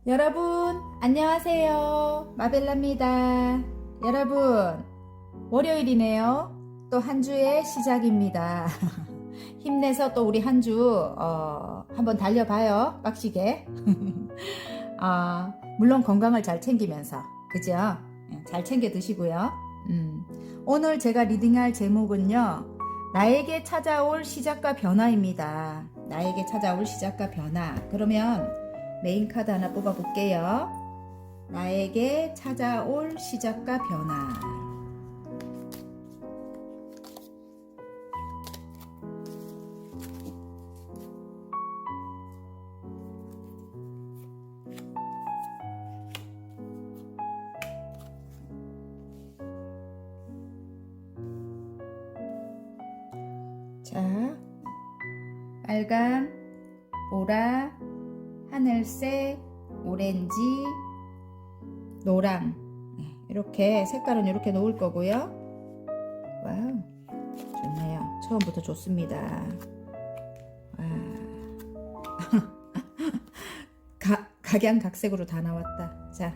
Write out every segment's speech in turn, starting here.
여러분 안녕하세요. 마벨라입니다. 여러분 월요일이네요. 또 한 주의 시작입니다. 힘내서 또 우리 한 주 한번 달려봐요. 빡시게. 물론 건강을 잘 챙기면서 그죠? 잘 챙겨 드시고요. 오늘 제가 리딩할 제목은요, 나에게 찾아올 시작과 변화입니다. 나에게 찾아올 시작과 변화. 그러면 메인 카드 하나 뽑아 볼게요. 나에게 찾아올 시작과 변화. 자, 빨강, 보라, 하늘색, 오렌지, 노랑, 이렇게 색깔은 이렇게 놓을 거고요. 와우, 좋네요. 처음부터 좋습니다. 와. 각양각색으로 다 나왔다. 자,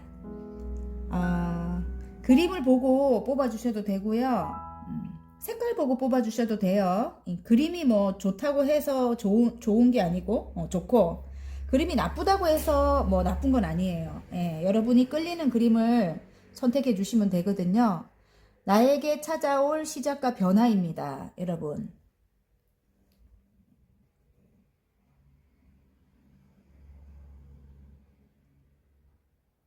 그림을 보고 뽑아주셔도 되고요. 색깔 보고 뽑아주셔도 돼요. 그림이 뭐 좋다고 해서 좋은 게 아니고, 좋고, 그림이 나쁘다고 해서 뭐 나쁜 건 아니에요. 여러분이 끌리는 그림을 선택해 주시면 되거든요. 나에게 찾아올 시작과 변화입니다. 여러분.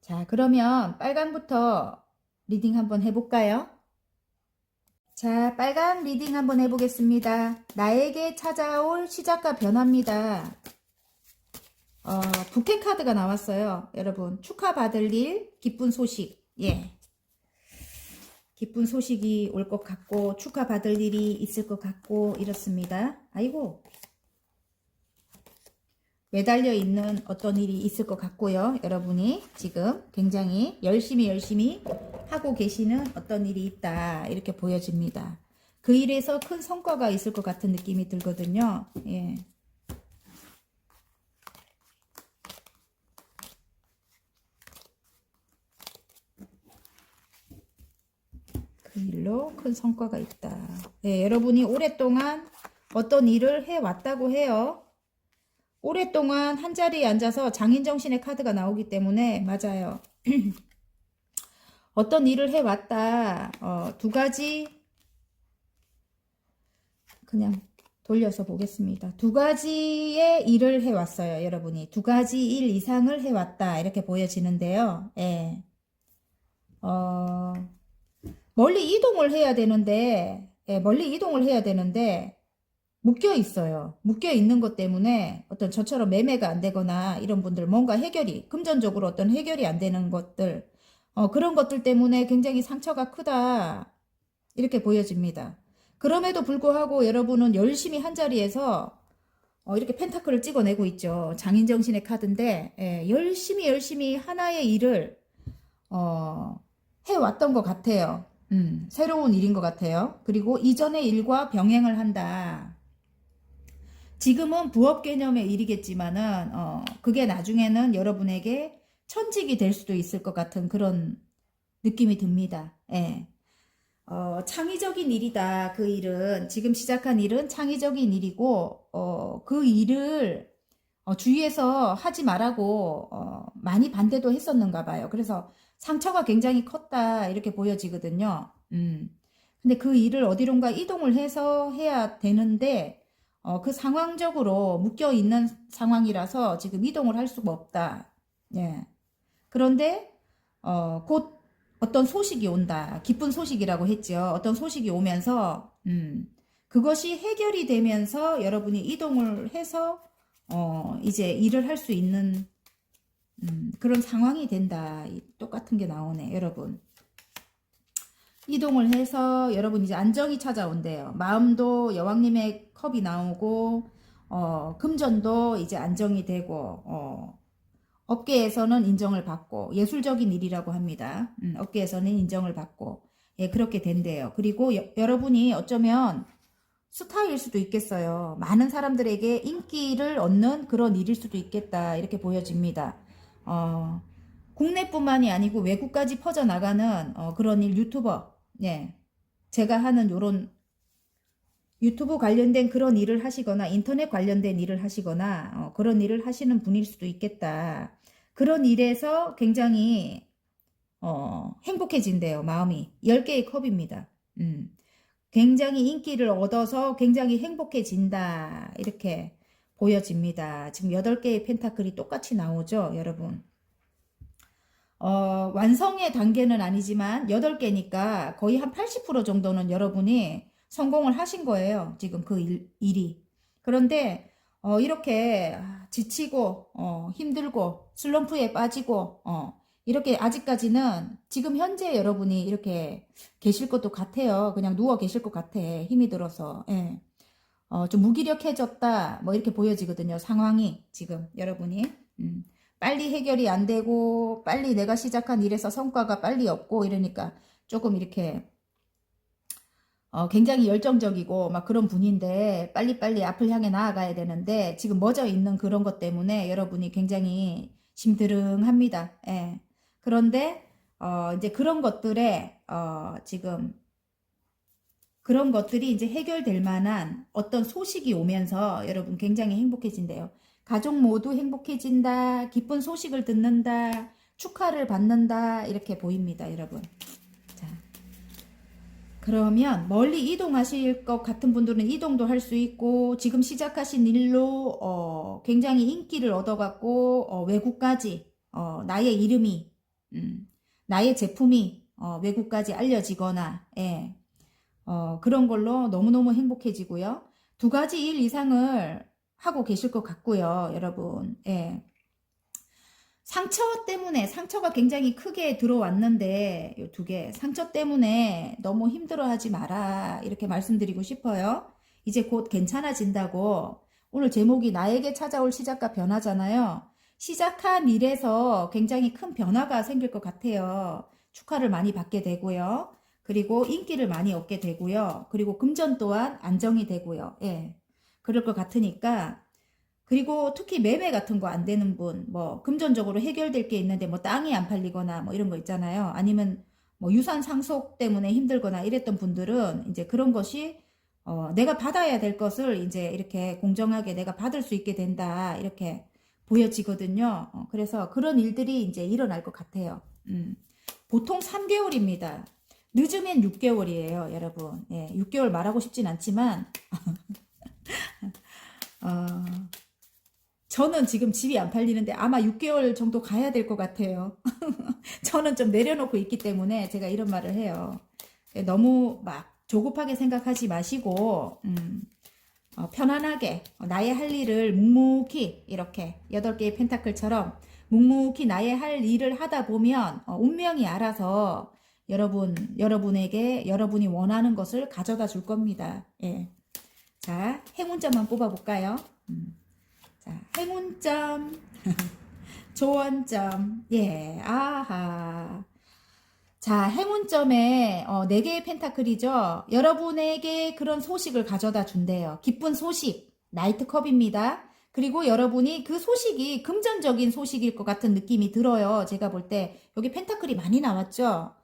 자, 그러면 빨강부터 리딩 한번 해볼까요? 자, 빨강 리딩 한번 해보겠습니다. 나에게 찾아올 시작과 변화입니다. 부캐 카드가 나왔어요. 여러분, 축하받을 일, 기쁜 소식. 예. 기쁜 소식이 올 것 같고, 축하받을 일이 있을 것 같고, 이렇습니다. 아이고. 매달려 있는 어떤 일이 있을 것 같고요. 여러분이 지금 굉장히 열심히 하고 계시는 어떤 일이 있다. 이렇게 보여집니다. 그 일에서 큰 성과가 있을 것 같은 느낌이 들거든요. 예. 그 일로 큰 성과가 있다. 예, 여러분이 오랫동안 어떤 일을 해왔다고 해요. 오랫동안 한자리에 앉아서 장인정신의 카드가 나오기 때문에 맞아요. 어떤 일을 해왔다. 두 가지 그냥 돌려서 보겠습니다. 두 가지의 일을 해왔어요. 여러분이 두 가지 일 이상을 해왔다. 이렇게 보여지는데요. 예. 멀리 이동을 해야 되는데, 예, 멀리 이동을 해야 되는데 묶여 있어요. 묶여 있는 것 때문에 어떤 저처럼 매매가 안 되거나 이런 분들 뭔가 해결이, 금전적으로 어떤 해결이 안 되는 것들, 그런 것들 때문에 굉장히 상처가 크다. 이렇게 보여집니다. 그럼에도 불구하고 여러분은 열심히 한자리에서 이렇게 펜타클을 찍어내고 있죠. 장인정신의 카드인데, 예, 열심히 하나의 일을 해왔던 것 같아요. 새로운 일인 것 같아요. 그리고 이전의 일과 병행을 한다. 지금은 부업 개념의 일이겠지만은 그게 나중에는 여러분에게 천직이 될 수도 있을 것 같은 그런 느낌이 듭니다. 예. 창의적인 일이다. 그 일은 지금 시작한 일은 창의적인 일이고 그 일을 주위에서 하지 말라고 많이 반대도 했었는가 봐요. 그래서 상처가 굉장히 컸다 이렇게 보여지거든요. 근데 그 일을 어디론가 이동을 해서 해야 되는데 그 상황적으로 묶여 있는 상황이라서 지금 이동을 할 수가 없다. 예. 그런데 곧 어떤 소식이 온다. 기쁜 소식이라고 했죠. 어떤 소식이 오면서 그것이 해결이 되면서 여러분이 이동을 해서 이제 일을 할 수 있는 그런 상황이 된다. 똑같은 게 나오네, 여러분. 이동을 해서 여러분 이제 안정이 찾아온대요. 마음도 여왕님의 컵이 나오고 금전도 이제 안정이 되고 업계에서는 인정을 받고 예술적인 일이라고 합니다. 업계에서는 인정을 받고 예, 그렇게 된대요. 그리고 여러분이 어쩌면 스타일 수도 있겠어요. 많은 사람들에게 인기를 얻는 그런 일일 수도 있겠다. 이렇게 보여집니다. 국내뿐만이 아니고 외국까지 퍼져나가는 그런 일 유튜버, 예, 제가 하는 요런 유튜브 관련된 그런 일을 하시거나 인터넷 관련된 일을 하시거나 그런 일을 하시는 분일 수도 있겠다. 그런 일에서 굉장히 행복해진대요. 마음이 10개의 컵입니다. 굉장히 인기를 얻어서 굉장히 행복해진다. 이렇게 보여집니다. 지금 8개의 펜타클이 똑같이 나오죠, 여러분. 완성의 단계는 아니지만 8개니까 거의 한 80% 정도는 여러분이 성공을 하신 거예요. 지금 그 일이. 그런데 이렇게 지치고 힘들고 슬럼프에 빠지고 이렇게 아직까지는 지금 현재 여러분이 이렇게 계실 것도 같아요. 그냥 누워 계실 것 같아. 힘이 들어서. 예. 좀 무기력해졌다. 뭐 이렇게 보여지거든요. 상황이 지금 여러분이. 빨리 해결이 안 되고 빨리 내가 시작한 일에서 성과가 빨리 없고 이러니까 조금 이렇게 굉장히 열정적이고 막 그런 분인데 빨리빨리 앞을 향해 나아가야 되는데 지금 멎어 있는 그런 것 때문에 여러분이 굉장히 심드릉합니다. 예. 그런데 이제 그런 것들에 지금 그런 것들이 이제 해결될 만한 어떤 소식이 오면서 여러분 굉장히 행복해진대요. 가족 모두 행복해진다. 기쁜 소식을 듣는다. 축하를 받는다. 이렇게 보입니다, 여러분. 자, 그러면 멀리 이동하실 것 같은 분들은 이동도 할 수 있고 지금 시작하신 일로 굉장히 인기를 얻어갖고 외국까지 나의 이름이 나의 제품이 외국까지 알려지거나 예. 그런 걸로 너무너무 행복해지고요. 2가지 일 이상을 하고 계실 것 같고요, 여러분. 예. 상처 때문에 상처가 굉장히 크게 들어왔는데 요 2개 상처 때문에 너무 힘들어하지 마라 이렇게 말씀드리고 싶어요. 이제 곧 괜찮아진다고. 오늘 제목이 나에게 찾아올 시작과 변화잖아요. 시작한 일에서 굉장히 큰 변화가 생길 것 같아요. 축하를 많이 받게 되고요. 그리고 인기를 많이 얻게 되고요. 그리고 금전 또한 안정이 되고요. 예. 그럴 것 같으니까 그리고 특히 매매 같은 거 안 되는 분, 뭐 금전적으로 해결될 게 있는데 뭐 땅이 안 팔리거나 뭐 이런 거 있잖아요. 아니면 뭐 유산 상속 때문에 힘들거나 이랬던 분들은 이제 그런 것이 내가 받아야 될 것을 이제 이렇게 공정하게 내가 받을 수 있게 된다. 이렇게 보여지거든요. 그래서 그런 일들이 이제 일어날 것 같아요. 보통 3개월입니다. 늦으면 6개월이에요, 여러분. 예, 6개월 말하고 싶진 않지만 저는 지금 집이 안 팔리는데 아마 6개월 정도 가야 될 것 같아요. 저는 좀 내려놓고 있기 때문에 제가 이런 말을 해요. 너무 막 조급하게 생각하지 마시고 편안하게 나의 할 일을 묵묵히 이렇게 8개의 펜타클처럼 묵묵히 나의 할 일을 하다 보면 운명이 알아서 여러분에게 여러분이 원하는 것을 가져다 줄 겁니다. 예. 자, 행운점만 뽑아볼까요? 자, 행운점, 조언점, 예, 아하. 자, 행운점에 4개의 펜타클이죠. 여러분에게 그런 소식을 가져다 준대요. 기쁜 소식, 나이트컵입니다. 그리고 여러분이 그 소식이 금전적인 소식일 것 같은 느낌이 들어요. 제가 볼 때 여기 펜타클이 많이 나왔죠.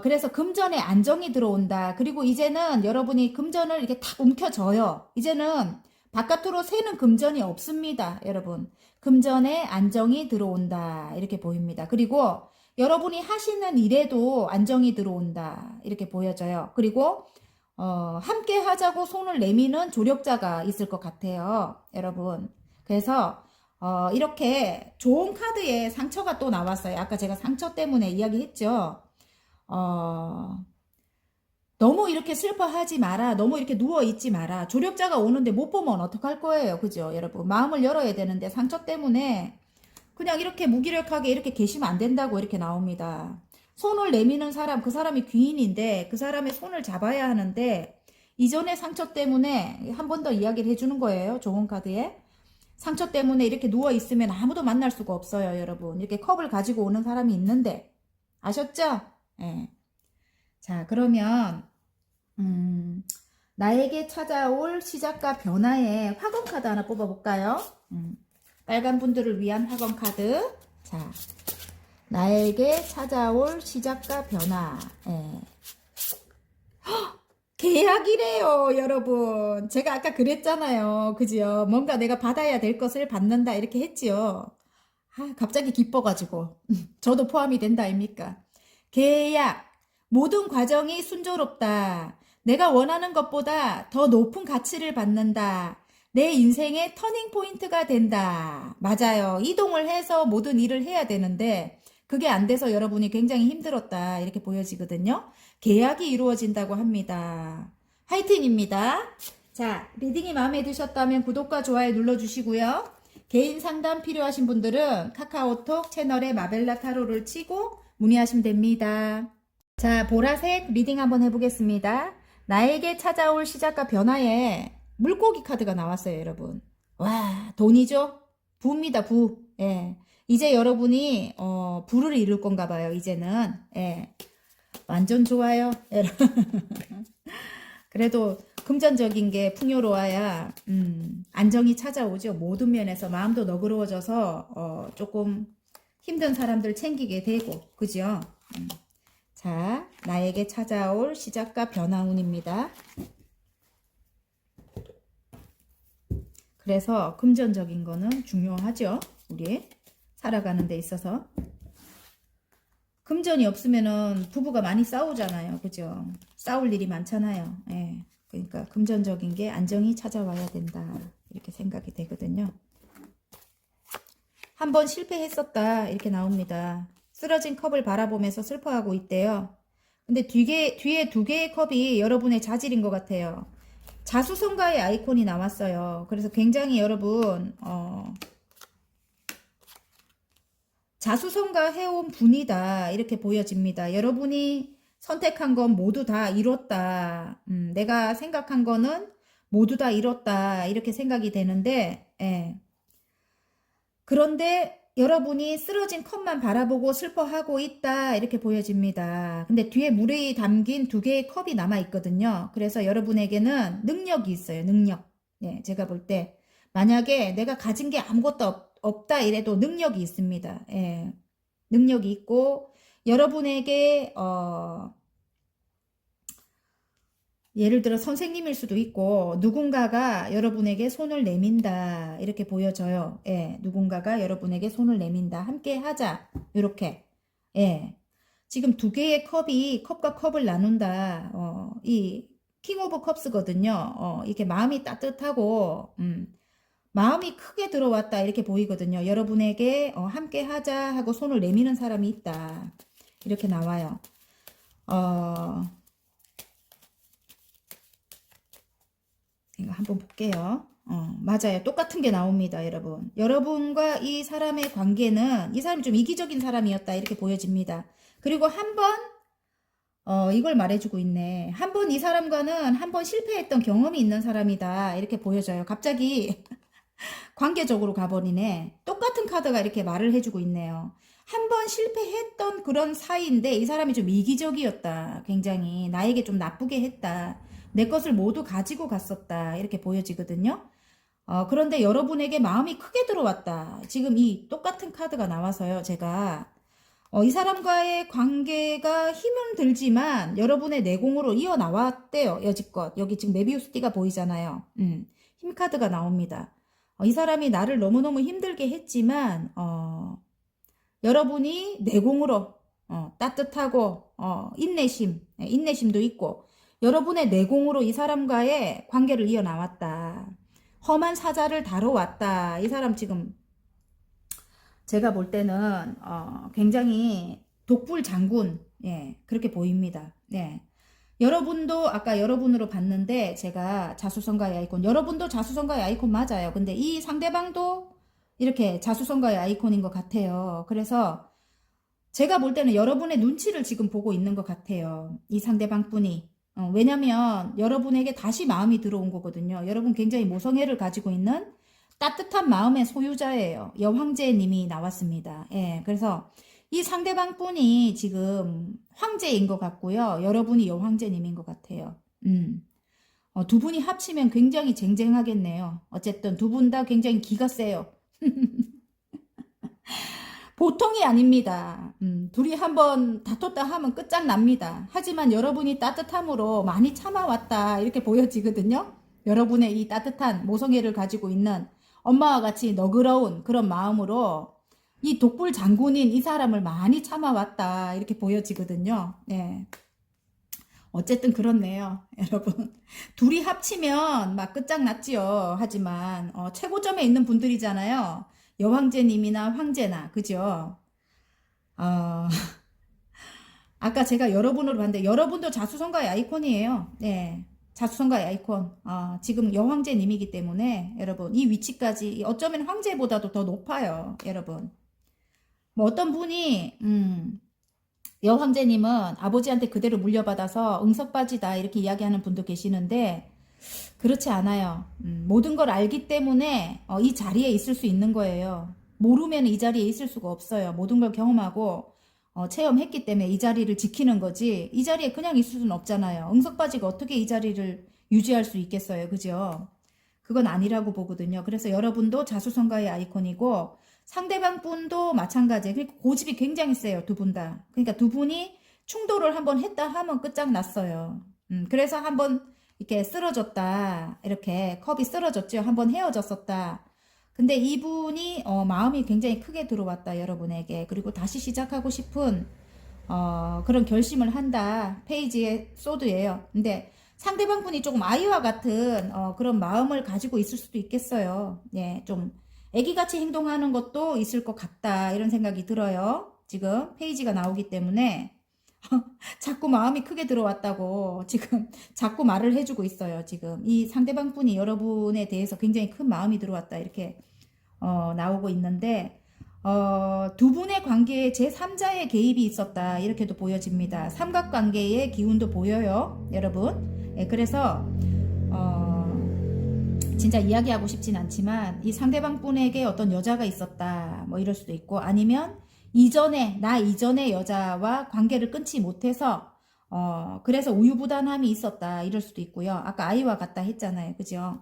그래서 금전에 안정이 들어온다. 그리고 이제는 여러분이 금전을 이렇게 탁 움켜줘요. 이제는 바깥으로 새는 금전이 없습니다. 여러분. 금전에 안정이 들어온다. 이렇게 보입니다. 그리고 여러분이 하시는 일에도 안정이 들어온다. 이렇게 보여져요. 그리고 함께 하자고 손을 내미는 조력자가 있을 것 같아요. 여러분. 그래서 이렇게 좋은 카드에 상처가 또 나왔어요. 아까 제가 상처 때문에 이야기했죠. 너무 이렇게 슬퍼하지 마라. 너무 이렇게 누워있지 마라. 조력자가 오는데 못 보면 어떡할 거예요. 그죠, 여러분? 마음을 열어야 되는데 상처 때문에 그냥 이렇게 무기력하게 이렇게 계시면 안 된다고 이렇게 나옵니다. 손을 내미는 사람, 그 사람이 귀인인데 그 사람의 손을 잡아야 하는데 이전의 상처 때문에 한 번 더 이야기를 해주는 거예요. 좋은 카드에. 상처 때문에 이렇게 누워있으면 아무도 만날 수가 없어요, 여러분. 이렇게 컵을 가지고 오는 사람이 있는데. 아셨죠? 예. 자, 그러면 나에게 찾아올 시작과 변화의 화건 카드 하나 뽑아볼까요? 빨간 분들을 위한 화건 카드. 자, 나에게 찾아올 시작과 변화. 예. 계약이래요, 여러분. 제가 아까 그랬잖아요. 그죠? 뭔가 내가 받아야 될 것을 받는다, 이렇게 했지요. 아, 갑자기 기뻐가지고. 저도 포함이 된다, 아닙니까? 계약. 모든 과정이 순조롭다. 내가 원하는 것보다 더 높은 가치를 받는다. 내 인생의 터닝 포인트가 된다. 맞아요. 이동을 해서 모든 일을 해야 되는데, 그게 안 돼서 여러분이 굉장히 힘들었다. 이렇게 보여지거든요. 계약이 이루어진다고 합니다. 화이팅입니다. 자, 리딩이 마음에 드셨다면 구독과 좋아요 눌러주시고요. 개인 상담 필요하신 분들은 카카오톡 채널에 마벨라 타로를 치고 문의하시면 됩니다. 자, 보라색 리딩 한번 해보겠습니다. 나에게 찾아올 시작과 변화에 물고기 카드가 나왔어요, 여러분. 와, 돈이죠? 부입니다, 부. 예. 이제 여러분이 부를 이룰 건가 봐요, 이제는. 예. 완전 좋아요. 그래도 금전적인 게 풍요로워야 안정이 찾아오죠. 모든 면에서 마음도 너그러워져서 조금 힘든 사람들 챙기게 되고, 그죠? 자, 나에게 찾아올 시작과 변화운입니다. 그래서 금전적인 거는 중요하죠. 우리 살아가는 데 있어서. 금전이 없으면은 부부가 많이 싸우잖아요. 그죠? 싸울 일이 많잖아요. 예. 그러니까 금전적인 게 안정이 찾아와야 된다. 이렇게 생각이 되거든요. 한번 실패했었다. 이렇게 나옵니다. 쓰러진 컵을 바라보면서 슬퍼하고 있대요. 근데 뒤에 두 개의 컵이 여러분의 자질인 것 같아요. 자수성가의 아이콘이 나왔어요. 그래서 굉장히 여러분 자수성가 해온 분이다. 이렇게 보여집니다. 여러분이 선택한 건 모두 다 이뤘다. 내가 생각한 거는 모두 다 이뤘다. 이렇게 생각이 되는데, 예. 그런데 여러분이 쓰러진 컵만 바라보고 슬퍼하고 있다. 이렇게 보여집니다. 근데 뒤에 물이 담긴 두 개의 컵이 남아 있거든요. 그래서 여러분에게는 능력이 있어요. 능력. 예, 제가 볼 때. 만약에 내가 가진 게 아무것도 없다 이래도 능력이 있습니다. 예. 능력이 있고 여러분에게 예를 들어 선생님일 수도 있고 누군가가 여러분에게 손을 내민다 이렇게 보여져요. 예. 누군가가 여러분에게 손을 내민다. 함께 하자. 이렇게. 예. 지금 두 개의 컵이 컵과 컵을 나눈다. 이 킹 오브 컵스거든요. 이렇게 마음이 따뜻하고 마음이 크게 들어왔다 이렇게 보이거든요. 여러분에게 함께 하자 하고 손을 내미는 사람이 있다. 이렇게 나와요. 이거 한번 볼게요. 맞아요. 똑같은 게 나옵니다, 여러분. 여러분과 이 사람의 관계는 이 사람이 좀 이기적인 사람이었다 이렇게 보여집니다. 그리고 한 번 이걸 말해주고 있네. 한 번 이 사람과는 한 번 실패했던 경험이 있는 사람이다 이렇게 보여져요. 갑자기 관계적으로 가버리네. 똑같은 카드가 이렇게 말을 해주고 있네요. 한 번 실패했던 그런 사이인데 이 사람이 좀 이기적이었다. 굉장히 나에게 좀 나쁘게 했다. 내 것을 모두 가지고 갔었다. 이렇게 보여지거든요. 그런데 여러분에게 마음이 크게 들어왔다. 지금 이 똑같은 카드가 나와서요. 제가 이 사람과의 관계가 힘은 들지만 여러분의 내공으로 이어나왔대요. 여지껏. 여기 지금 메비우스 띠가 보이잖아요. 힘 카드가 나옵니다. 이 사람이 나를 너무너무 힘들게 했지만 여러분이 내공으로 따뜻하고 인내심도 있고 여러분의 내공으로 이 사람과의 관계를 이어나왔다. 험한 사자를 다뤄왔다. 이 사람 지금 제가 볼 때는 굉장히 독불 장군 그렇게 보입니다. 네. 여러분도 아까 여러분으로 봤는데 제가 자수성가의 아이콘 여러분도 자수성가의 아이콘 맞아요. 근데 이 상대방도 이렇게 자수성가의 아이콘인 것 같아요. 그래서 제가 볼 때는 여러분의 눈치를 지금 보고 있는 것 같아요. 이 상대방 분이. 왜냐면 여러분에게 다시 마음이 들어온 거거든요. 여러분 굉장히 모성애를 가지고 있는 따뜻한 마음의 소유자예요. 여황제님이 나왔습니다. 예, 그래서 이 상대방 분이 지금 황제인 것 같고요. 여러분이 여황제님인 것 같아요. 두 분이 합치면 굉장히 쟁쟁하겠네요. 어쨌든 두 분 다 굉장히 기가 세요. 보통이 아닙니다. 둘이 한번 다퉜다 하면 끝장납니다. 하지만 여러분이 따뜻함으로 많이 참아왔다 이렇게 보여지거든요. 여러분의 이 따뜻한 모성애를 가지고 있는 엄마와 같이 너그러운 그런 마음으로 이 독불 장군인 이 사람을 많이 참아왔다 이렇게 보여지거든요. 네. 어쨌든 그렇네요, 여러분. 둘이 합치면 막 끝장났지요. 하지만 최고점에 있는 분들이잖아요. 여황제님이나 황제나, 그죠? 어, 아까 제가 여러분으로 봤는데 여러분도 자수성가의 아이콘이에요. 네, 자수성가의 아이콘. 지금 여황제님이기 때문에 여러분 이 위치까지 어쩌면 황제보다도 더 높아요, 여러분. 뭐 어떤 분이 여황제님은 아버지한테 그대로 물려받아서 응석바지다 이렇게 이야기하는 분도 계시는데 그렇지 않아요. 모든 걸 알기 때문에 이 자리에 있을 수 있는 거예요. 모르면 이 자리에 있을 수가 없어요. 모든 걸 경험하고 체험했기 때문에 이 자리를 지키는 거지 이 자리에 그냥 있을 수는 없잖아요. 응석바지가 어떻게 이 자리를 유지할 수 있겠어요. 그죠? 그건 아니라고 보거든요. 그래서 여러분도 자수성가의 아이콘이고 상대방 분도 마찬가지. 그리고 고집이 굉장히 세요. 두 분 다. 그러니까 두 분이 충돌을 한번 했다 하면 끝장났어요. 그래서 한번 이렇게 쓰러졌다. 이렇게 컵이 쓰러졌죠. 한번 헤어졌었다. 근데 이분이 마음이 굉장히 크게 들어왔다. 여러분에게. 그리고 다시 시작하고 싶은 그런 결심을 한다. 페이지의 소드예요. 근데 상대방 분이 조금 아이와 같은 그런 마음을 가지고 있을 수도 있겠어요. 예, 좀 애기같이 행동하는 것도 있을 것 같다 이런 생각이 들어요. 지금 페이지가 나오기 때문에 자꾸 마음이 크게 들어왔다고 지금 자꾸 말을 해주고 있어요. 지금 이 상대방 분이 여러분에 대해서 굉장히 큰 마음이 들어왔다 이렇게 나오고 있는데 두 분의 관계에 제3자의 개입이 있었다 이렇게도 보여집니다. 삼각관계의 기운도 보여요, 여러분. 예, 그래서 진짜 이야기하고 싶진 않지만 이 상대방 분에게 어떤 여자가 있었다 뭐 이럴 수도 있고 아니면 나 이전의 여자와 관계를 끊지 못해서 그래서 우유부단함이 있었다 이럴 수도 있고요. 아까 아이와 같다 했잖아요. 그죠?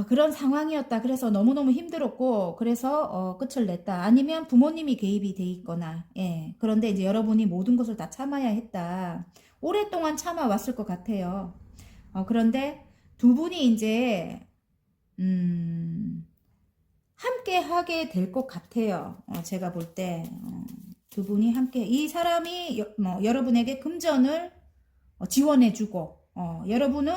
그런 상황이었다. 그래서 너무너무 힘들었고 그래서 끝을 냈다. 아니면 부모님이 개입이 돼 있거나 예. 그런데 이제 여러분이 모든 것을 다 참아야 했다. 오랫동안 참아왔을 것 같아요. 그런데 두 분이 이제 함께 하게 될 것 같아요. 제가 볼 때 두 분이 함께 이 사람이 여러분에게 금전을 지원해주고 여러분은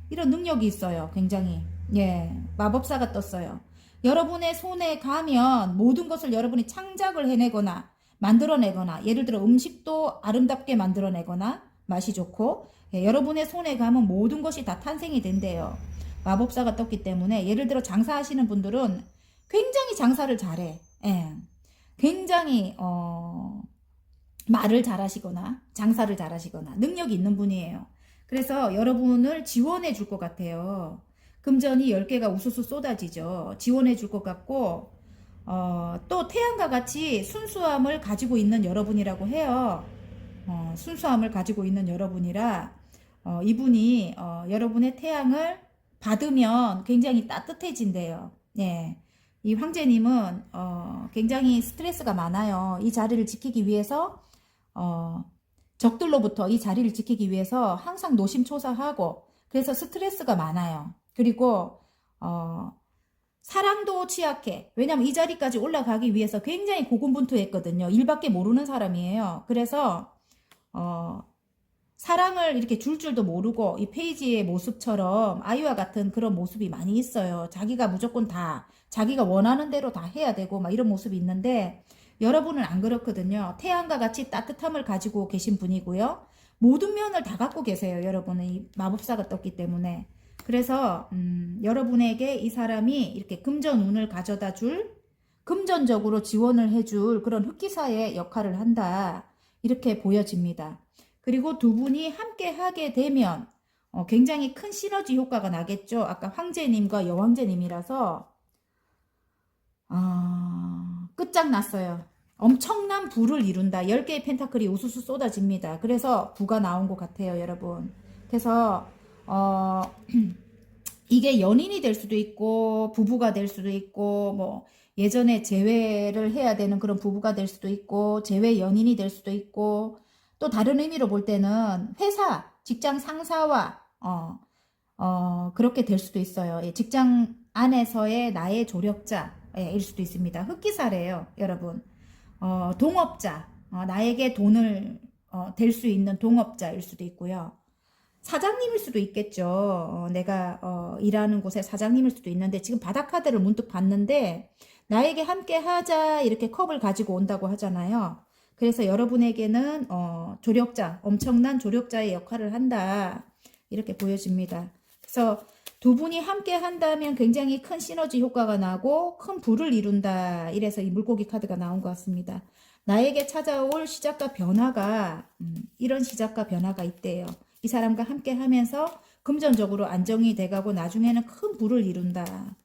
이런 능력이 있어요. 굉장히 예 마법사가 떴어요. 여러분의 손에 가면 모든 것을 여러분이 창작을 해내거나 만들어내거나 예를 들어 음식도 아름답게 만들어내거나 맛이 좋고 예, 여러분의 손에 가면 모든 것이 다 탄생이 된대요. 마법사가 떴기 때문에 예를 들어 장사하시는 분들은 굉장히 장사를 잘해. 예. 굉장히 말을 잘하시거나 장사를 잘하시거나 능력이 있는 분이에요. 그래서 여러분을 지원해 줄 것 같아요. 금전이 10개가 우수수 쏟아지죠. 지원해 줄 것 같고 또 태양과 같이 순수함을 가지고 있는 여러분이라고 해요. 순수함을 가지고 있는 여러분이라 이분이 여러분의 태양을 받으면 굉장히 따뜻해진대요. 예. 이 황제님은 굉장히 스트레스가 많아요. 이 자리를 지키기 위해서 적들로부터 이 자리를 지키기 위해서 항상 노심초사하고 그래서 스트레스가 많아요. 그리고 사랑도 취약해. 왜냐면 이 자리까지 올라가기 위해서 굉장히 고군분투했거든요. 일밖에 모르는 사람이에요. 그래서 사랑을 이렇게 줄 줄도 모르고 이 페이지의 모습처럼 아이와 같은 그런 모습이 많이 있어요. 자기가 무조건 다 자기가 원하는 대로 다 해야 되고 막 이런 모습이 있는데 여러분은 안 그렇거든요. 태양과 같이 따뜻함을 가지고 계신 분이고요. 모든 면을 다 갖고 계세요. 여러분은 이 마법사가 떴기 때문에. 그래서 여러분에게 이 사람이 이렇게 금전운을 가져다 줄 금전적으로 지원을 해줄 그런 흑기사의 역할을 한다. 이렇게 보여집니다. 그리고 두 분이 함께 하게 되면 굉장히 큰 시너지 효과가 나겠죠. 아까 황제님과 여왕제님이라서 끝장났어요. 엄청난 부를 이룬다. 10개의 펜타클이 우수수 쏟아집니다. 그래서 부가 나온 것 같아요, 여러분. 그래서 이게 연인이 될 수도 있고 부부가 될 수도 있고 뭐 예전에 재회를 해야 되는 그런 부부가 될 수도 있고, 재회 연인이 될 수도 있고, 또 다른 의미로 볼 때는 회사, 직장 상사와, 그렇게 될 수도 있어요. 예, 직장 안에서의 나의 조력자일 수도 있습니다. 흑기사래요, 여러분. 동업자, 나에게 돈을 될 수 있는 동업자일 수도 있고요. 사장님일 수도 있겠죠. 내가 일하는 곳의 사장님일 수도 있는데 지금 바닥카드를 문득 봤는데 나에게 함께 하자 이렇게 컵을 가지고 온다고 하잖아요. 그래서 여러분에게는 조력자, 엄청난 조력자의 역할을 한다. 이렇게 보여집니다. 그래서 두 분이 함께 한다면 굉장히 큰 시너지 효과가 나고 큰 부를 이룬다. 이래서 이 물고기 카드가 나온 것 같습니다. 나에게 찾아올 시작과 변화가 이런 시작과 변화가 있대요. 이 사람과 함께 하면서 금전적으로 안정이 돼가고 나중에는 큰 부를 이룬다.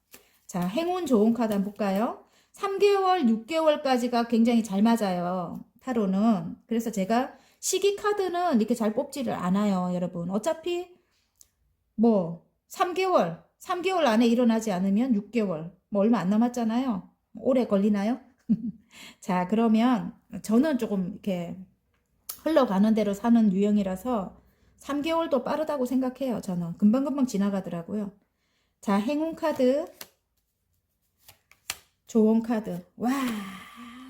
자, 행운 좋은 카드 한번 볼까요? 3개월, 6개월까지가 굉장히 잘 맞아요. 타로는. 그래서 제가 시기 카드는 이렇게 잘 뽑지를 않아요, 여러분. 어차피 뭐 3개월 안에 일어나지 않으면 6개월, 뭐 얼마 안 남았잖아요. 오래 걸리나요? 자, 그러면 저는 조금 이렇게 흘러가는 대로 사는 유형이라서 3개월도 빠르다고 생각해요. 저는 금방금방 지나가더라고요. 자, 행운 카드, 좋은 카드. 와,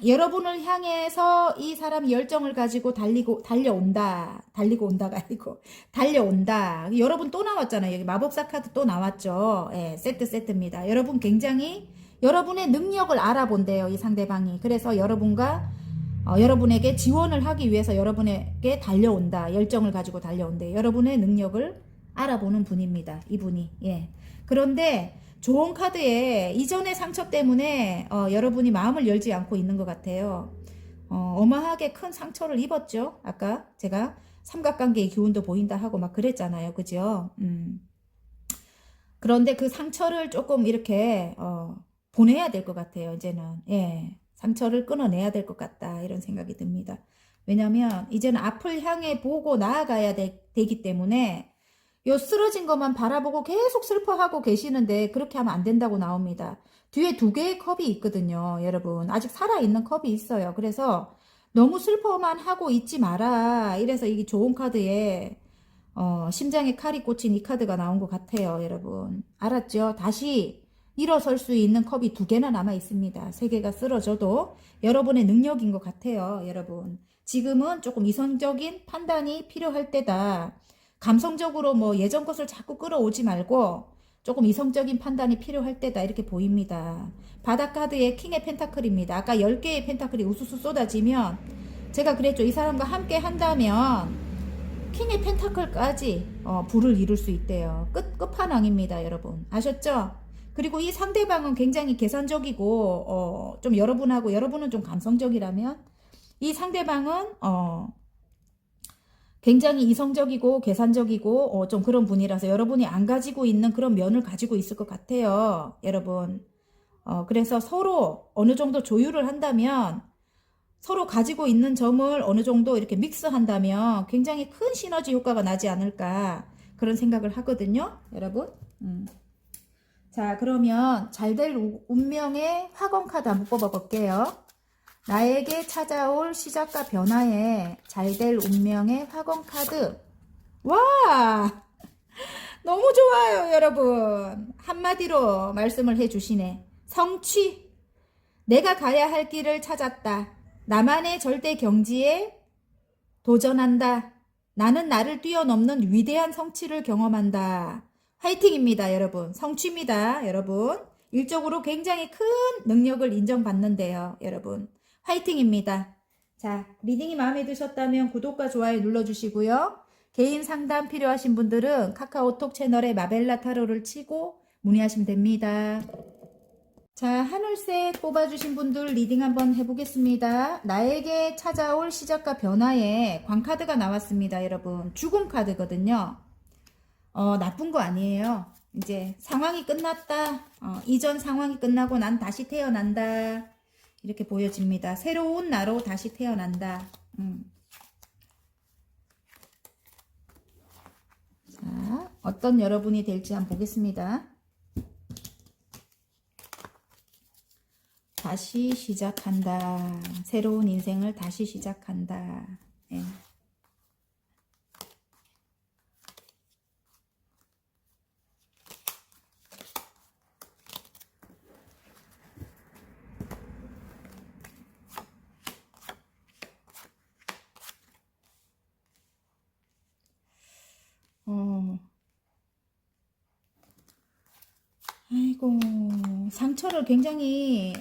여러분을 향해서 이 사람이 열정을 가지고 달려온다. 달리고 온다가 아니고 달려온다. 여러분 또 나왔잖아요. 여기 마법사 카드 또 나왔죠. 예, 세트입니다. 여러분 굉장히 여러분의 능력을 알아본대요. 이 상대방이. 그래서 여러분에게 지원을 하기 위해서 여러분에게 달려온다. 열정을 가지고 달려온대. 여러분의 능력을 알아보는 분입니다. 이분이. 예. 그런데 좋은 카드에 이전의 상처 때문에 여러분이 마음을 열지 않고 있는 것 같아요. 어마하게 큰 상처를 입었죠. 아까 제가 삼각관계의 기운도 보인다 하고 막 그랬잖아요. 그죠? 그런데 그 상처를 조금 이렇게 보내야 될 것 같아요. 이제는. 예. 상처를 끊어내야 될 것 같다. 이런 생각이 듭니다. 왜냐면 이제는 앞을 향해 보고 나아가야 되기 때문에 요 쓰러진 것만 바라보고 계속 슬퍼하고 계시는데 그렇게 하면 안 된다고 나옵니다. 뒤에 2개의 컵이 있거든요. 여러분 아직 살아있는 컵이 있어요. 그래서 너무 슬퍼만 하고 있지 마라. 이래서 이게 좋은 카드에 심장에 칼이 꽂힌 이 카드가 나온 것 같아요. 여러분 알았죠? 다시 일어설 수 있는 컵이 2개나 남아 있습니다. 3개가 쓰러져도 여러분의 능력인 것 같아요. 여러분 지금은 조금 이성적인 판단이 필요할 때다. 감성적으로 뭐 예전 것을 자꾸 끌어오지 말고 조금 이성적인 판단이 필요할 때다. 이렇게 보입니다. 바닥 카드의 킹의 펜타클입니다. 아까 10개의 펜타클이 우수수 쏟아지면 제가 그랬죠. 이 사람과 함께 한다면 킹의 펜타클까지 부를 이룰 수 있대요. 끝판왕입니다. 여러분 아셨죠? 그리고 이 상대방은 굉장히 계산적이고 좀 여러분은 좀 감성적이라면 이 상대방은 굉장히 이성적이고 계산적이고 좀 그런 분이라서 여러분이 안 가지고 있는 그런 면을 가지고 있을 것 같아요. 여러분 그래서 서로 어느 정도 조율을 한다면 서로 가지고 있는 점을 어느 정도 이렇게 믹스한다면 굉장히 큰 시너지 효과가 나지 않을까 그런 생각을 하거든요. 여러분 자, 그러면 잘 될 운명의 화건 카드 한번 뽑아 볼게요. 나에게 찾아올 시작과 변화에 잘 될 운명의 화건 카드. 와! 너무 좋아요, 여러분. 한마디로 말씀을 해 주시네. 성취. 내가 가야 할 길을 찾았다. 나만의 절대 경지에 도전한다. 나는 나를 뛰어넘는 위대한 성취를 경험한다. 화이팅입니다, 여러분. 성취입니다, 여러분. 일적으로 굉장히 큰 능력을 인정받는데요, 여러분. 화이팅입니다. 자, 리딩이 마음에 드셨다면 구독과 좋아요 눌러주시고요. 개인 상담 필요하신 분들은 카카오톡 채널에 마벨라 타로를 치고 문의하시면 됩니다. 자, 하늘색 뽑아주신 분들 리딩 한번 해보겠습니다. 나에게 찾아올 시작과 변화에 광카드가 나왔습니다, 여러분. 죽음 카드거든요. 나쁜 거 아니에요. 이제 상황이 끝났다. 이전 상황이 끝나고 난 다시 태어난다. 이렇게 보여집니다. 새로운 나로 다시 태어난다. 자, 어떤 여러분이 될지 한번 보겠습니다. 다시 시작한다. 새로운 인생을 다시 시작한다. 예. 아이고, 상처를 굉장히,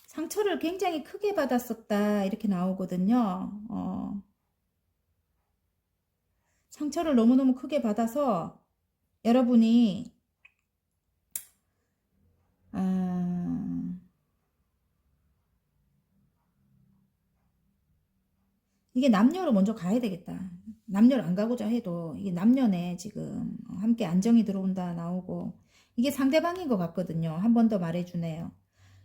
상처를 굉장히 크게 받았었다. 이렇게 나오거든요. 상처를 너무너무 크게 받아서 여러분이, 이게 남녀로 먼저 가야 되겠다. 남녀를 안 가고자 해도 이게 남녀네 지금 함께 안정이 들어온다 나오고 이게 상대방인 것 같거든요. 한 번 더 말해주네요.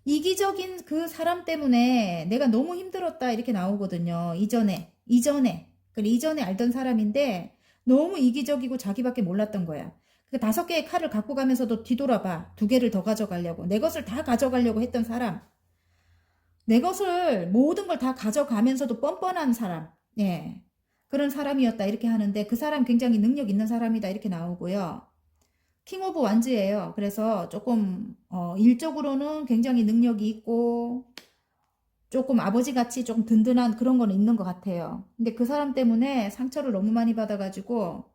이기적인 그 사람 때문에 내가 너무 힘들었다 이렇게 나오거든요. 그리고 이전에 알던 사람인데 너무 이기적이고 자기밖에 몰랐던 거야. 그 5개의 칼을 갖고 가면서도 뒤돌아봐. 2개를 더 가져가려고. 내 것을 다 가져가려고 했던 사람. 내 것을 모든 걸 다 가져가면서도 뻔뻔한 사람. 예. 그런 사람이었다 이렇게 하는데 그 사람 굉장히 능력 있는 사람이다 이렇게 나오고요. 킹 오브 완즈예요. 그래서 조금 일적으로는 굉장히 능력이 있고 조금 아버지같이 조금 든든한 그런 거는 있는 것 같아요. 근데 그 사람 때문에 상처를 너무 많이 받아가지고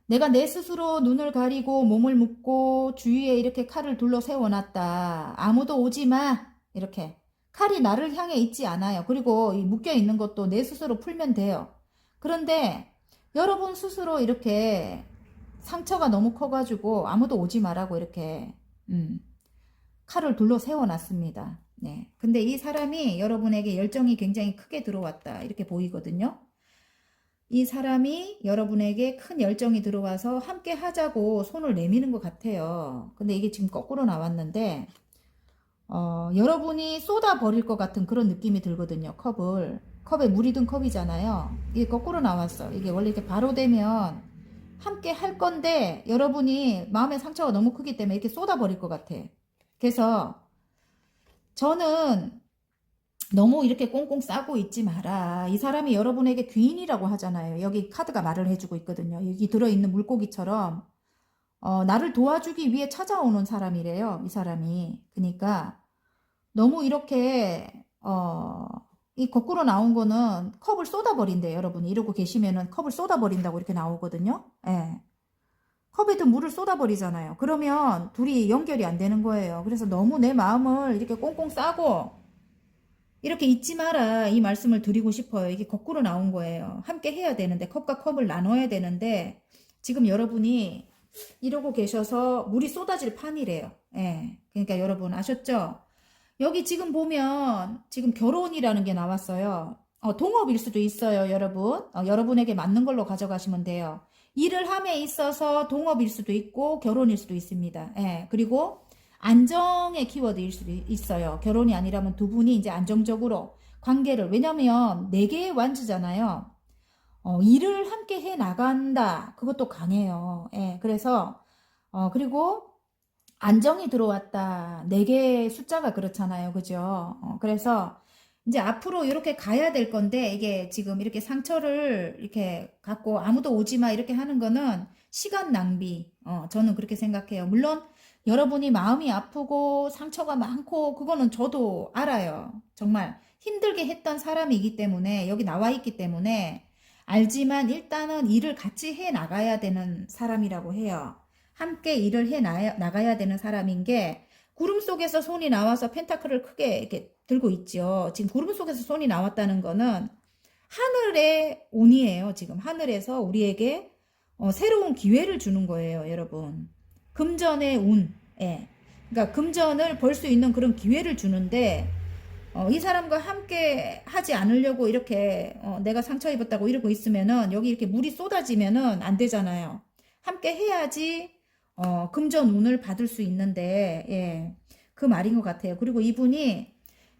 내가 내 스스로 눈을 가리고 몸을 묶고 주위에 이렇게 칼을 둘러 세워놨다. 아무도 오지 마. 이렇게. 칼이 나를 향해 있지 않아요. 그리고 이 묶여 있는 것도 내 스스로 풀면 돼요. 그런데 여러분 스스로 이렇게 상처가 너무 커가지고 아무도 오지 마라고 이렇게 칼을 둘러 세워놨습니다. 네. 근데 이 사람이 여러분에게 열정이 굉장히 크게 들어왔다. 이렇게 보이거든요. 이 사람이 여러분에게 큰 열정이 들어와서 함께 하자고 손을 내미는 것 같아요. 근데 이게 지금 거꾸로 나왔는데 여러분이 쏟아버릴 것 같은 그런 느낌이 들거든요. 컵에 물이 든 컵이잖아요. 이게 거꾸로 나왔어. 이게 원래 이렇게 바로 되면 함께 할 건데 여러분이 마음의 상처가 너무 크기 때문에 이렇게 쏟아버릴 것 같아. 그래서 저는 너무 이렇게 꽁꽁 싸고 있지 마라. 이 사람이 여러분에게 귀인이라고 하잖아요. 여기 카드가 말을 해주고 있거든요. 여기 들어있는 물고기처럼 나를 도와주기 위해 찾아오는 사람이래요. 이 사람이. 그러니까 너무 이렇게 이 거꾸로 나온 거는 컵을 쏟아버린대요. 여러분이 이러고 계시면은 컵을 쏟아버린다고 이렇게 나오거든요. 예. 컵에 든 물을 쏟아버리잖아요. 그러면 둘이 연결이 안 되는 거예요. 그래서 너무 내 마음을 이렇게 꽁꽁 싸고 이렇게 잊지 마라 이 말씀을 드리고 싶어요. 이게 거꾸로 나온 거예요. 함께 해야 되는데 컵과 컵을 나눠야 되는데 지금 여러분이 이러고 계셔서 물이 쏟아질 판이래요. 예. 그러니까 여러분 아셨죠? 여기 지금 보면 지금 결혼이라는 게 나왔어요. 동업일 수도 있어요, 여러분. 여러분에게 맞는 걸로 가져가시면 돼요. 일을 함에 있어서 동업일 수도 있고 결혼일 수도 있습니다. 예. 그리고 안정의 키워드일 수도 있어요. 결혼이 아니라면 두 분이 이제 안정적으로 관계를, 왜냐면 4개의 완주잖아요. 일을 함께 해 나간다. 그것도 강해요. 예, 그래서, 그리고 안정이 들어왔다. 4개의 숫자가 그렇잖아요. 그죠? 그래서 이제 앞으로 이렇게 가야 될 건데, 이게 지금 이렇게 상처를 이렇게 갖고 아무도 오지 마 이렇게 하는 거는 시간 낭비. 저는 그렇게 생각해요. 물론, 여러분이 마음이 아프고 상처가 많고 그거는 저도 알아요. 정말 힘들게 했던 사람이기 때문에 여기 나와 있기 때문에 알지만 일단은 일을 같이 해 나가야 되는 사람이라고 해요. 함께 일을 해 나가야 되는 사람인 게 구름 속에서 손이 나와서 펜타클을 크게 이렇게 들고 있죠. 지금 구름 속에서 손이 나왔다는 거는 하늘의 운이에요. 지금 하늘에서 우리에게 새로운 기회를 주는 거예요, 여러분. 금전의 운, 예. 그러니까 금전을 벌 수 있는 그런 기회를 주는데 이 사람과 함께 하지 않으려고 이렇게 내가 상처 입었다고 이러고 있으면은 여기 이렇게 물이 쏟아지면은 안 되잖아요. 함께 해야지 금전 운을 받을 수 있는데 예. 그 말인 것 같아요. 그리고 이분이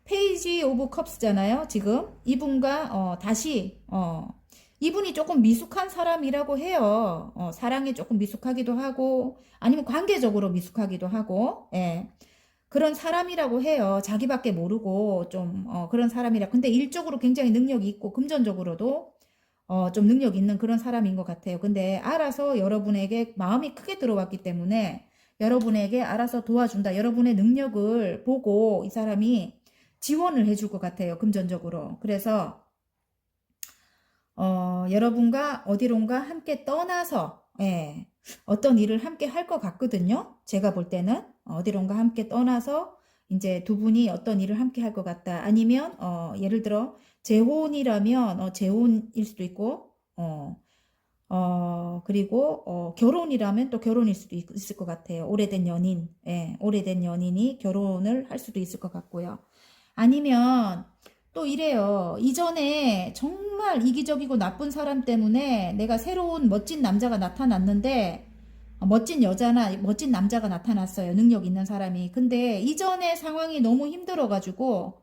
페이지 오브 컵스잖아요. 지금 이분과 다시 이분이 조금 미숙한 사람이라고 해요. 사랑이 조금 미숙하기도 하고, 아니면 관계적으로 미숙하기도 하고, 예. 그런 사람이라고 해요. 자기밖에 모르고 좀 그런 사람이라. 근데 일적으로 굉장히 능력이 있고 금전적으로도 좀 능력 있는 그런 사람인 것 같아요. 근데 알아서 여러분에게 마음이 크게 들어왔기 때문에 여러분에게 알아서 도와준다. 여러분의 능력을 보고 이 사람이 지원을 해줄 것 같아요. 금전적으로. 그래서 여러분과 어디론가 함께 떠나서 예, 어떤 일을 함께 할 것 같거든요. 제가 볼 때는 어디론가 함께 떠나서 이제 두 분이 어떤 일을 함께 할 것 같다. 아니면 예를 들어 재혼이라면 재혼일 수도 있고 그리고 결혼이라면 또 결혼일 수도 있을 것 같아요. 오래된 연인, 예, 오래된 연인이 결혼을 할 수도 있을 것 같고요. 아니면 또 이래요. 이전에 정말 이기적이고 나쁜 사람 때문에 내가 새로운 멋진 남자가 나타났는데 멋진 여자나 멋진 남자가 나타났어요. 능력 있는 사람이. 근데 이전의 상황이 너무 힘들어가지고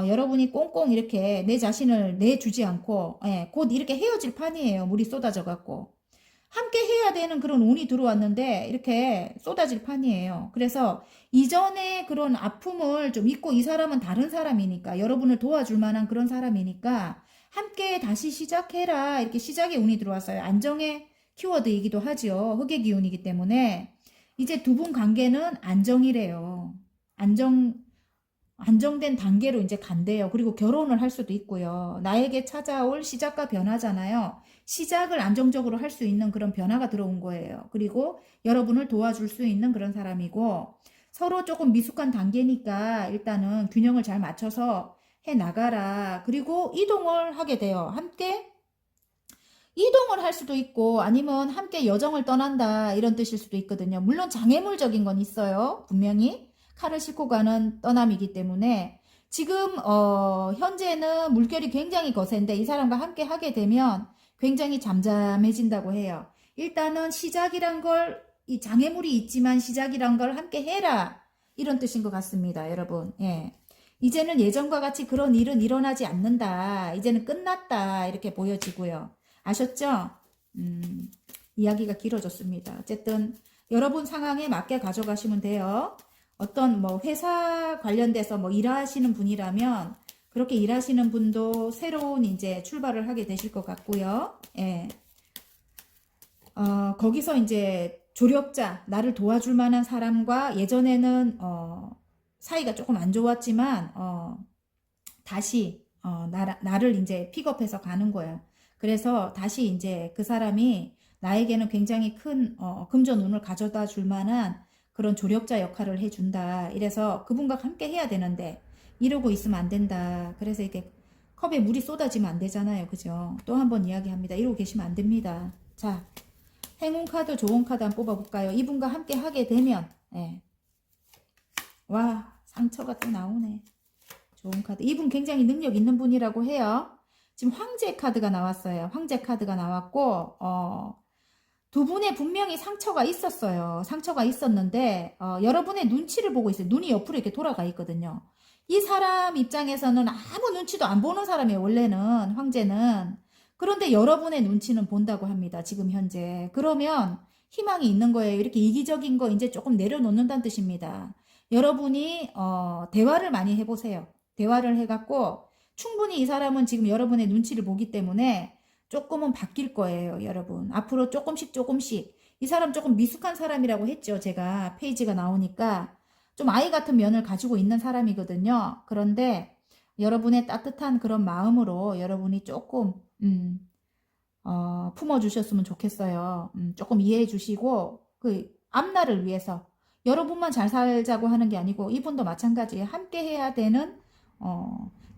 여러분이 꽁꽁 이렇게 내 자신을 내주지 않고 예, 곧 이렇게 헤어질 판이에요. 물이 쏟아져 갖고. 함께 해야 되는 그런 운이 들어왔는데 이렇게 쏟아질 판이에요. 그래서 이전에 그런 아픔을 좀 잊고 이 사람은 다른 사람이니까 여러분을 도와줄 만한 그런 사람이니까 함께 다시 시작해라. 이렇게 시작의 운이 들어왔어요. 안정의 키워드이기도 하죠. 흑의 기운이기 때문에 이제 두 분 관계는 안정이래요. 안정된 단계로 이제 간대요. 그리고 결혼을 할 수도 있고요. 나에게 찾아올 시작과 변화잖아요. 시작을 안정적으로 할 수 있는 그런 변화가 들어온 거예요. 그리고 여러분을 도와줄 수 있는 그런 사람이고 서로 조금 미숙한 단계니까 일단은 균형을 잘 맞춰서 해 나가라. 그리고 이동을 하게 돼요. 함께 이동을 할 수도 있고 아니면 함께 여정을 떠난다 이런 뜻일 수도 있거든요. 물론 장애물적인 건 있어요. 분명히 칼을 싣고 가는 떠남이기 때문에 지금 현재는 물결이 굉장히 거센데 이 사람과 함께 하게 되면 굉장히 잠잠해진다고 해요. 일단은 시작이란 걸 이 장애물이 있지만 시작이란 걸 함께 해라 이런 뜻인 것 같습니다. 여러분. 예. 이제는 예전과 같이 그런 일은 일어나지 않는다. 이제는 끝났다. 이렇게 보여지고요. 아셨죠? 이야기가 길어졌습니다. 어쨌든 여러분 상황에 맞게 가져가시면 돼요. 어떤 뭐 회사 관련돼서 뭐 일하시는 분이라면 그렇게 일하시는 분도 새로운 이제 출발을 하게 되실 것 같고요. 예. 거기서 이제 조력자, 나를 도와줄 만한 사람과 예전에는 사이가 조금 안 좋았지만 다시 나를 이제 픽업해서 가는 거예요. 그래서 다시 이제 그 사람이 나에게는 굉장히 큰 금전운을 가져다 줄 만한 그런 조력자 역할을 해준다. 이래서 그분과 함께 해야 되는데 이러고 있으면 안 된다. 그래서 이게 컵에 물이 쏟아지면 안 되잖아요. 그죠? 또 한 번 이야기합니다. 이러고 계시면 안 됩니다. 자, 행운 카드, 좋은 카드 한번 뽑아볼까요? 이분과 함께 하게 되면 예. 와, 상처가 또 나오네. 좋은 카드. 이분 굉장히 능력 있는 분이라고 해요. 지금 황제 카드가 나왔어요. 황제 카드가 나왔고 두 분의 분명히 상처가 있었어요. 상처가 있었는데 여러분의 눈치를 보고 있어요. 눈이 옆으로 이렇게 돌아가 있거든요. 이 사람 입장에서는 아무 눈치도 안 보는 사람이에요. 원래는 황제는. 그런데 여러분의 눈치는 본다고 합니다. 지금 현재. 그러면 희망이 있는 거예요. 이렇게 이기적인 거 이제 조금 내려놓는다는 뜻입니다. 여러분이 대화를 많이 해보세요. 대화를 해갖고 충분히 이 사람은 지금 여러분의 눈치를 보기 때문에 조금은 바뀔 거예요, 여러분. 앞으로 조금씩 조금씩. 이 사람 조금 미숙한 사람이라고 했죠. 제가 페이지가 나오니까 좀 아이 같은 면을 가지고 있는 사람이거든요. 그런데 여러분의 따뜻한 그런 마음으로 여러분이 조금 품어주셨으면 좋겠어요. 조금 이해해 주시고 그 앞날을 위해서 여러분만 잘 살자고 하는 게 아니고 이분도 마찬가지예요. 함께 해야 되는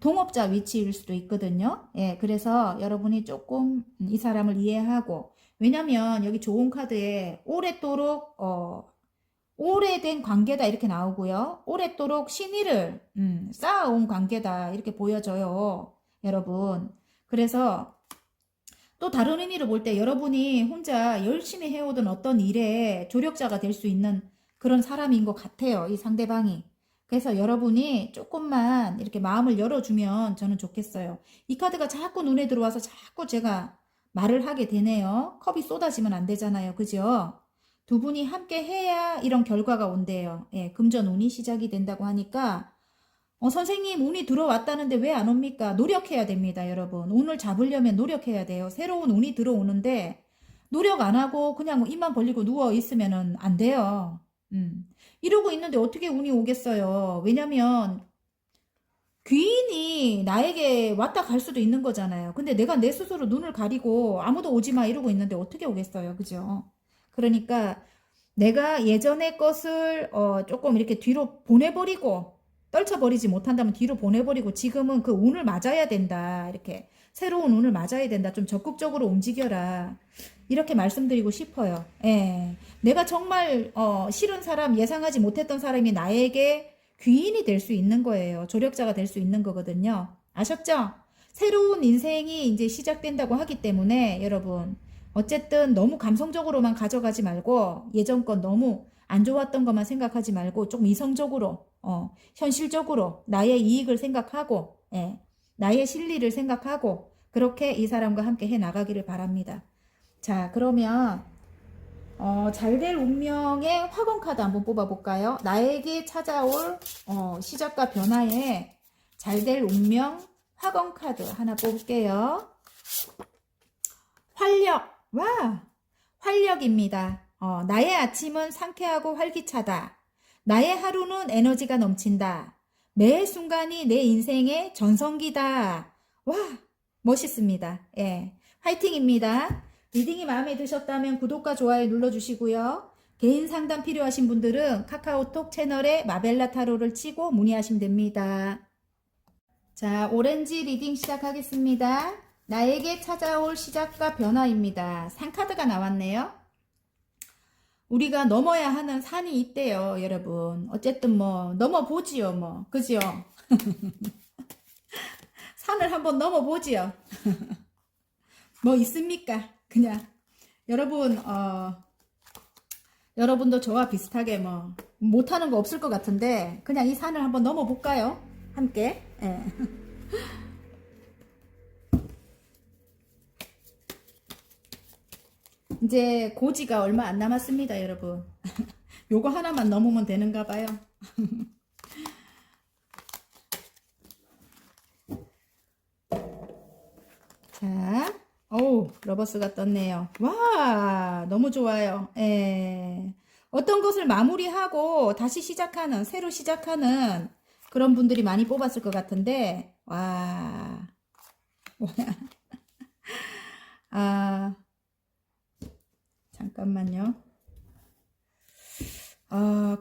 동업자 위치일 수도 있거든요. 예, 그래서 여러분이 조금 이 사람을 이해하고 왜냐면 여기 좋은 카드에 오랫도록 오래된 관계다 이렇게 나오고요. 오랫도록 신의를 쌓아온 관계다 이렇게 보여져요. 여러분. 그래서 또 다른 의미로 볼 때 여러분이 혼자 열심히 해오던 어떤 일에 조력자가 될 수 있는 그런 사람인 것 같아요. 이 상대방이. 그래서 여러분이 조금만 이렇게 마음을 열어주면 저는 좋겠어요. 이 카드가 자꾸 눈에 들어와서 자꾸 제가 말을 하게 되네요. 컵이 쏟아지면 안 되잖아요. 그죠? 두 분이 함께 해야 이런 결과가 온대요. 예, 금전 운이 시작이 된다고 하니까 선생님 운이 들어왔다는데 왜 안 옵니까? 노력해야 됩니다, 여러분. 운을 잡으려면 노력해야 돼요. 새로운 운이 들어오는데 노력 안 하고 그냥 뭐 입만 벌리고 누워 있으면은 안 돼요. 이러고 있는데 어떻게 운이 오겠어요? 왜냐면 귀인이 나에게 왔다 갈 수도 있는 거잖아요. 근데 내가 내 스스로 눈을 가리고 아무도 오지 마 이러고 있는데 어떻게 오겠어요? 그죠? 그러니까 내가 예전의 것을 조금 이렇게 뒤로 보내버리고 떨쳐버리지 못한다면 뒤로 보내버리고 지금은 그 운을 맞아야 된다. 이렇게 새로운 운을 맞아야 된다. 좀 적극적으로 움직여라. 이렇게 말씀드리고 싶어요. 예. 내가 정말 싫은 사람, 예상하지 못했던 사람이 나에게 귀인이 될 수 있는 거예요. 조력자가 될 수 있는 거거든요. 아셨죠? 새로운 인생이 이제 시작된다고 하기 때문에 여러분 어쨌든 너무 감성적으로만 가져가지 말고 예전 건 너무 안 좋았던 것만 생각하지 말고 조금 이성적으로 현실적으로 나의 이익을 생각하고 예, 나의 실리를 생각하고 그렇게 이 사람과 함께 해 나가기를 바랍니다. 자, 그러면 잘될 운명의 화건 카드 한번 뽑아볼까요? 나에게 찾아올 시작과 변화에 잘될 운명 화건 카드 하나 뽑을게요. 활력, 와, 활력입니다. 나의 아침은 상쾌하고 활기차다. 나의 하루는 에너지가 넘친다. 매 순간이 내 인생의 전성기다. 와, 멋있습니다. 예, 화이팅입니다. 리딩이 마음에 드셨다면 구독과 좋아요 눌러주시고요. 개인 상담 필요하신 분들은 카카오톡 채널에 마벨라 타로를 치고 문의하시면 됩니다. 자, 오렌지 리딩 시작하겠습니다. 나에게 찾아올 시작과 변화입니다. 산카드가 나왔네요. 우리가 넘어야 하는 산이 있대요, 여러분. 어쨌든 뭐 넘어보지요, 뭐. 그죠? 산을 한번 넘어보지요. 뭐 있습니까? 그냥 여러분 여러분도 저와 비슷하게 뭐 못하는 거 없을 것 같은데 그냥 이 산을 한번 넘어볼까요? 함께. 예. 이제 고지가 얼마 안 남았습니다, 여러분. 요거 하나만 넘으면 되는가 봐요. 자, 어우, 러버스가 떴네요. 와, 너무 좋아요. 예. 어떤 것을 마무리하고 다시 시작하는, 새로 시작하는 그런 분들이 많이 뽑았을 것 같은데, 와, 아, 잠깐만요.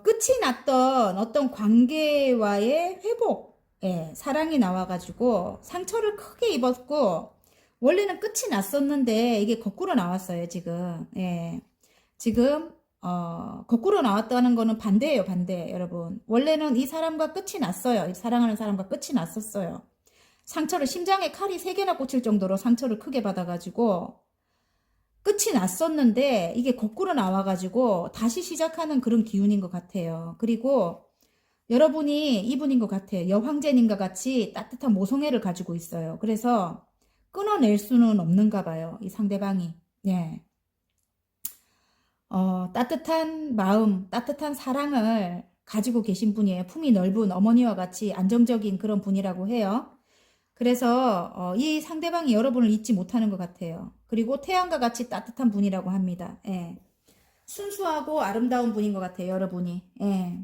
끝이 났던 어떤 관계와의 회복, 예, 사랑이 나와가지고 상처를 크게 입었고, 원래는 끝이 났었는데 이게 거꾸로 나왔어요, 지금. 예. 지금 거꾸로 나왔다는 거는 반대예요, 반대. 여러분. 원래는 이 사람과 끝이 났어요. 사랑하는 사람과 끝이 났었어요. 상처를 심장에 칼이 3개나 꽂힐 정도로 상처를 크게 받아가지고 끝이 났었는데 이게 거꾸로 나와가지고 다시 시작하는 그런 기운인 것 같아요. 그리고 여러분이 이분인 것 같아요. 여황제님과 같이 따뜻한 모성애를 가지고 있어요. 그래서 끊어낼 수는 없는가 봐요. 이 상대방이. 예. 따뜻한 마음, 따뜻한 사랑을 가지고 계신 분이에요. 품이 넓은 어머니와 같이 안정적인 그런 분이라고 해요. 그래서 이 상대방이 여러분을 잊지 못하는 것 같아요. 그리고 태양과 같이 따뜻한 분이라고 합니다. 예. 순수하고 아름다운 분인 것 같아요. 여러분이. 예.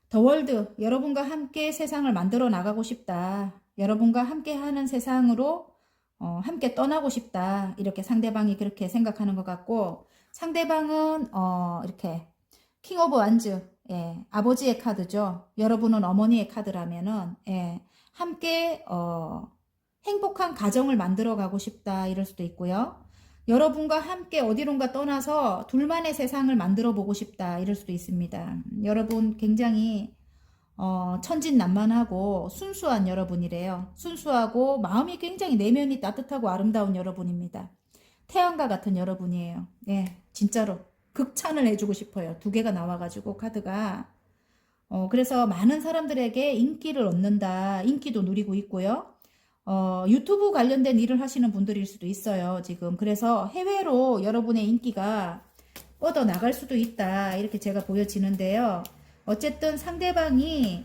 더 월드, 여러분과 함께 세상을 만들어 나가고 싶다. 여러분과 함께 하는 세상으로 함께 떠나고 싶다. 이렇게 상대방이 그렇게 생각하는 것 같고, 상대방은 이렇게 킹 오브 완즈, 예, 아버지의 카드죠. 여러분은 어머니의 카드라면은 예, 함께 행복한 가정을 만들어 가고 싶다. 이럴 수도 있고요. 여러분과 함께 어디론가 떠나서 둘만의 세상을 만들어 보고 싶다. 이럴 수도 있습니다. 여러분 굉장히 천진난만하고 순수한 여러분이래요. 순수하고 마음이 굉장히 내면이 따뜻하고 아름다운 여러분입니다. 태양과 같은 여러분이에요. 예, 진짜로 극찬을 해주고 싶어요. 2개가 나와가지고 카드가 그래서 많은 사람들에게 인기를 얻는다. 인기도 누리고 있고요. 유튜브 관련된 일을 하시는 분들일 수도 있어요. 지금 그래서 해외로 여러분의 인기가 뻗어 나갈 수도 있다. 이렇게 제가 보여지는데요. 어쨌든 상대방이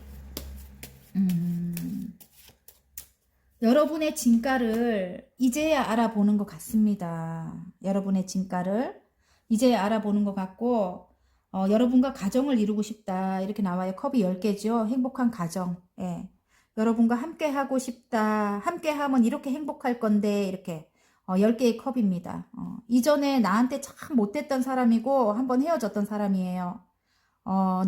여러분의 진가를 이제야 알아보는 것 같습니다. 여러분의 진가를 이제야 알아보는 것 같고 여러분과 가정을 이루고 싶다. 이렇게 나와요. 컵이 10개죠. 행복한 가정. 예. 여러분과 함께 하고 싶다. 함께 하면 이렇게 행복할 건데 이렇게 10개의 컵입니다. 이전에 나한테 참 못됐던 사람이고 한번 헤어졌던 사람이에요.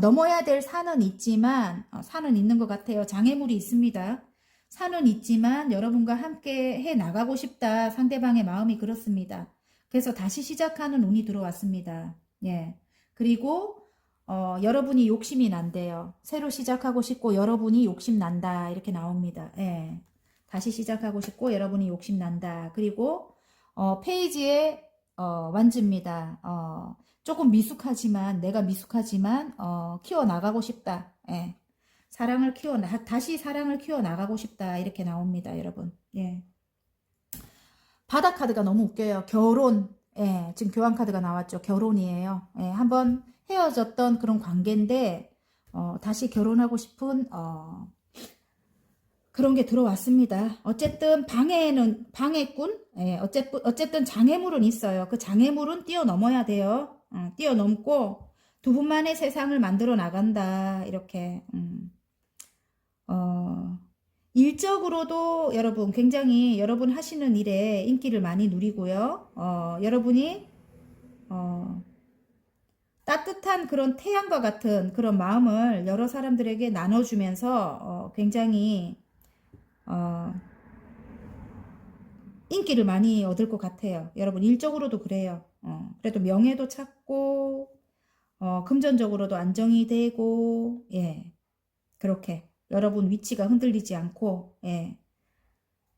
넘어야 될 산은 있지만 산은 있는 것 같아요. 장애물이 있습니다. 산은 있지만 여러분과 함께 해 나가고 싶다. 상대방의 마음이 그렇습니다. 그래서 다시 시작하는 운이 들어왔습니다. 예. 그리고 여러분이 욕심이 난대요. 새로 시작하고 싶고 여러분이 욕심 난다. 이렇게 나옵니다. 예. 다시 시작하고 싶고 여러분이 욕심 난다. 그리고 페이지에 완주입니다. 조금 미숙하지만 내가 미숙하지만 키워나가고 싶다. 예. 다시 사랑을 키워나가고 싶다. 이렇게 나옵니다. 여러분. 예. 바다 카드가 너무 웃겨요. 결혼. 예. 지금 교환 카드가 나왔죠. 결혼이에요. 예. 한번 헤어졌던 그런 관계인데 다시 결혼하고 싶은 그런 게 들어왔습니다. 어쨌든 방해꾼, 예, 어쨌든 장애물은 있어요. 그 장애물은 뛰어넘어야 돼요. 뛰어넘고 두 분만의 세상을 만들어 나간다. 이렇게, 일적으로도 여러분 굉장히 여러분 하시는 일에 인기를 많이 누리고요. 여러분이, 따뜻한 그런 태양과 같은 그런 마음을 여러 사람들에게 나눠주면서 굉장히 인기를 많이 얻을 것 같아요. 여러분 일적으로도 그래요. 그래도 명예도 찾고 금전적으로도 안정이 되고 예 그렇게 여러분 위치가 흔들리지 않고 예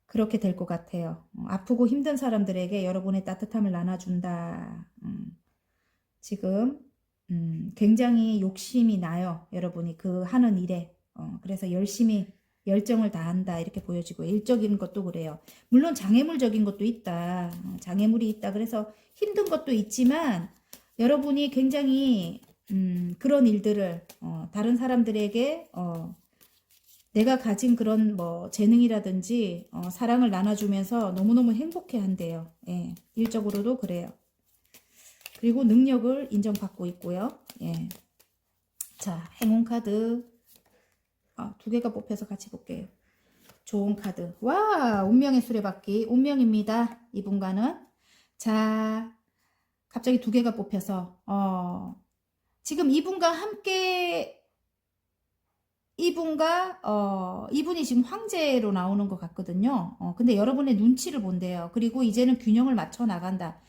그렇게 될 것 같아요. 아프고 힘든 사람들에게 여러분의 따뜻함을 나눠준다. 지금 굉장히 욕심이 나요. 여러분이 그 하는 일에 그래서 열심히 열정을 다한다 이렇게 보여지고 일적인 것도 그래요. 물론 장애물적인 것도 있다. 장애물이 있다. 그래서 힘든 것도 있지만 여러분이 굉장히 그런 일들을 다른 사람들에게 내가 가진 그런 뭐 재능이라든지 사랑을 나눠주면서 너무너무 행복해 한대요. 예, 일적으로도 그래요. 그리고 능력을 인정받고 있고요. 예. 자, 행운 카드. 두 개가 뽑혀서 같이 볼게요. 좋은 카드. 와, 운명의 수레바퀴. 운명입니다. 이분과는. 자, 갑자기 두 개가 뽑혀서, 지금 이분과 함께, 이분이 지금 황제로 나오는 것 같거든요. 근데 여러분의 눈치를 본대요. 그리고 이제는 균형을 맞춰 나간다.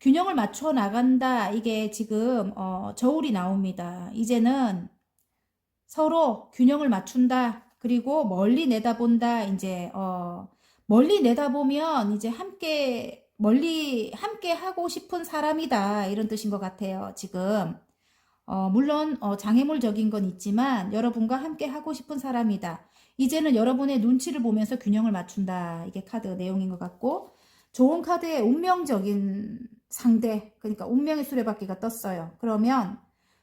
균형을 맞춰 나간다. 이게 지금, 저울이 나옵니다. 이제는 서로 균형을 맞춘다. 그리고 멀리 내다본다. 이제 멀리 내다보면 이제 멀리 함께 하고 싶은 사람이다. 이런 뜻인 것 같아요. 지금 물론 장애물적인 건 있지만 여러분과 함께 하고 싶은 사람이다. 이제는 여러분의 눈치를 보면서 균형을 맞춘다. 이게 카드 내용인 것 같고 좋은 카드의 운명적인 상대 그러니까 운명의 수레바퀴가 떴어요. 그러면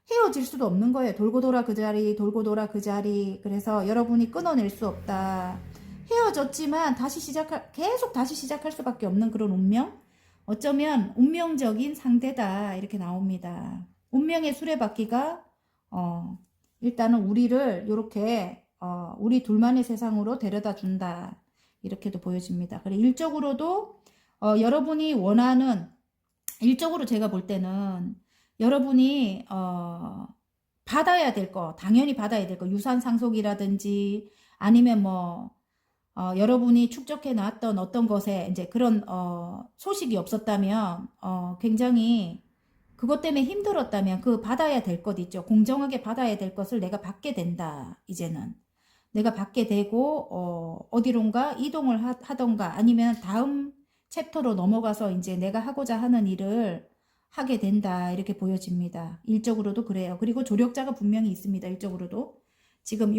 헤어질 수도 없는 거예요. 돌고 돌아 그 자리, 돌고 돌아 그 자리. 그래서 여러분이 끊어낼 수 없다. 헤어졌지만 계속 다시 시작할 수밖에 없는 그런 운명? 어쩌면 운명적인 상대다. 이렇게 나옵니다. 운명의 수레바퀴가, 일단은 우리를 이렇게, 우리 둘만의 세상으로 데려다 준다. 이렇게도 보여집니다. 그래, 일적으로도, 여러분이 원하는, 일적으로 제가 볼 때는, 여러분이 받아야 될 거, 당연히 받아야 될 거, 유산 상속이라든지 아니면 뭐 여러분이 축적해 놨던 어떤 것에 이제 그런 소식이 없었다면 굉장히 그것 때문에 힘들었다면 그 받아야 될 것 있죠. 공정하게 받아야 될 것을 내가 받게 된다. 이제는 내가 받게 되고 어디론가 이동을 하던가 아니면 다음 챕터로 넘어가서 이제 내가 하고자 하는 일을 하게 된다. 이렇게 보여집니다. 일적으로도 그래요. 그리고 조력자가 분명히 있습니다. 일적으로도. 지금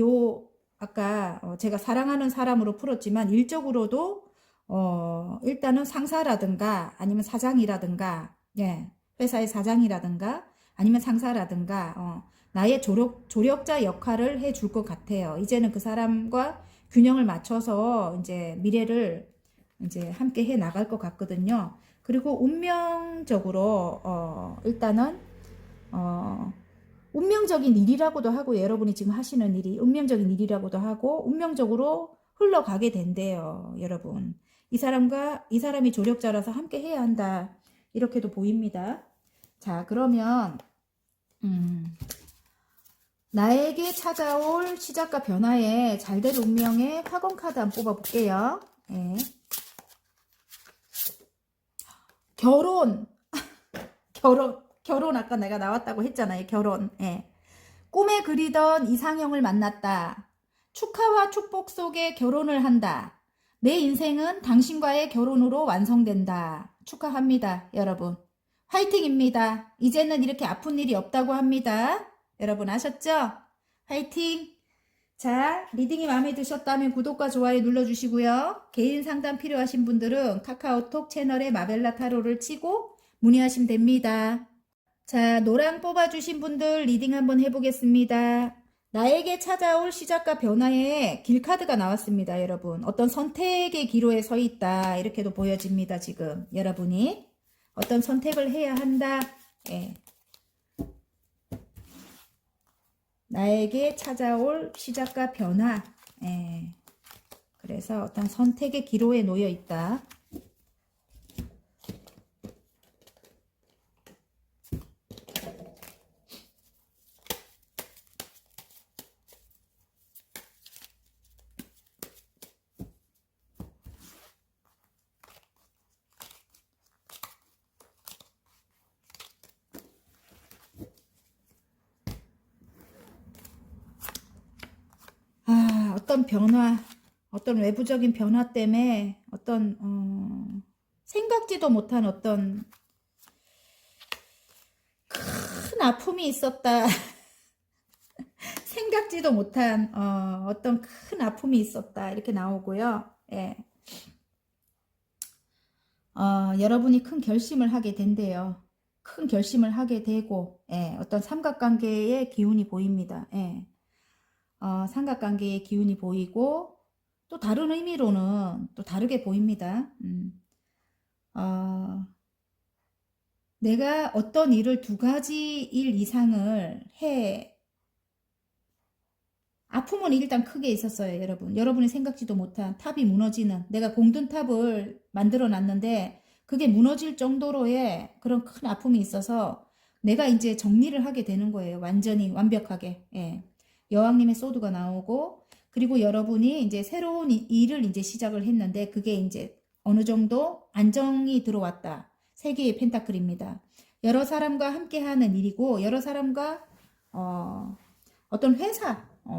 아까 제가 사랑하는 사람으로 풀었지만 일적으로도 일단은 상사라든가 아니면 사장이라든가 예, 회사의 사장이라든가 아니면 상사라든가 나의 조력자 역할을 해줄 것 같아요. 이제는 그 사람과 균형을 맞춰서 이제 미래를 이제 함께 해 나갈 것 같거든요. 그리고 운명적으로 일단은 운명적인 일이라고도 하고, 여러분이 지금 하시는 일이 운명적인 일이라고도 하고 운명적으로 흘러가게 된대요. 여러분, 이 사람이 조력자라서 함께 해야 한다, 이렇게도 보입니다. 자, 그러면 나에게 찾아올 시작과 변화에 잘될 운명의 화건 카드 한번 뽑아볼게요. 예. 결혼 아까 내가 나왔다고 했잖아요. 결혼. 예. 꿈에 그리던 이상형을 만났다. 축하와 축복 속에 결혼을 한다. 내 인생은 당신과의 결혼으로 완성된다. 축하합니다, 여러분. 화이팅입니다. 이제는 이렇게 아픈 일이 없다고 합니다. 여러분 아셨죠? 화이팅! 자, 리딩이 마음에 드셨다면 구독과 좋아요 눌러주시고요. 개인 상담 필요하신 분들은 카카오톡 채널에 마벨라 타로를 치고 문의하시면 됩니다. 자, 노랑 뽑아주신 분들 리딩 한번 해보겠습니다. 나에게 찾아올 시작과 변화의 길카드가 나왔습니다, 여러분. 어떤 선택의 기로에 서 있다, 이렇게도 보여집니다, 지금. 여러분이 어떤 선택을 해야 한다. 예. 나에게 찾아올 시작과 변화. 예. 그래서 어떤 선택의 기로에 놓여 있다. 어떤 변화, 어떤 외부적인 변화 때문에 어떤 생각지도 못한 어떤 큰 아픔이 있었다. 생각지도 못한 어떤 큰 아픔이 있었다, 이렇게 나오고요. 예. 여러분이 큰 결심을 하게 된대요. 큰 결심을 하게 되고, 예. 어떤 삼각관계의 기운이 보입니다. 예. 삼각관계의 기운이 보이고, 또 다른 의미로는 또 다르게 보입니다. 내가 어떤 일을 2가지 일 이상을 아픔은 일단 크게 있었어요, 여러분. 여러분이 생각지도 못한 탑이 무너지는, 내가 공든탑을 만들어 놨는데 그게 무너질 정도로의 그런 큰 아픔이 있어서 내가 이제 정리를 하게 되는 거예요. 완전히 완벽하게. 예. 여왕님의 소드가 나오고, 그리고 여러분이 이제 새로운 일을 이제 시작을 했는데 그게 이제 어느 정도 안정이 들어왔다. 3개의 펜타클입니다. 여러 사람과 함께 하는 일이고, 여러 사람과 어떤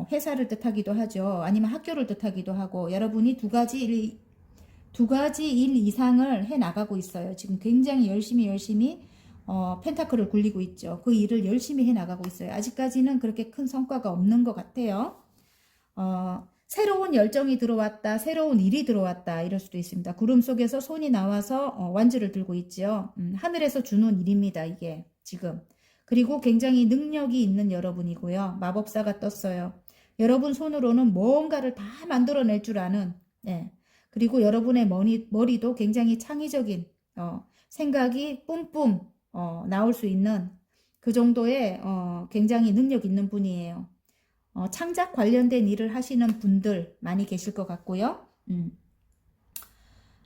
회사를 뜻하기도 하죠. 아니면 학교를 뜻하기도 하고, 여러분이 2가지 일 이상을 해 나가고 있어요. 지금 굉장히 열심히 펜타클을 굴리고 있죠. 그 일을 열심히 해 나가고 있어요. 아직까지는 그렇게 큰 성과가 없는 것 같아요. 새로운 열정이 들어왔다, 새로운 일이 들어왔다, 이럴 수도 있습니다. 구름 속에서 손이 나와서 완주를 들고 있죠. 하늘에서 주는 일입니다, 이게 지금. 그리고 굉장히 능력이 있는 여러분이고요. 마법사가 떴어요. 여러분 손으로는 뭔가를 다 만들어낼 줄 아는, 예. 그리고 여러분의 머리도 굉장히 창의적인 생각이 뿜뿜 나올 수 있는 그 정도의 굉장히 능력 있는 분이에요. 창작 관련된 일을 하시는 분들 많이 계실 것 같고요.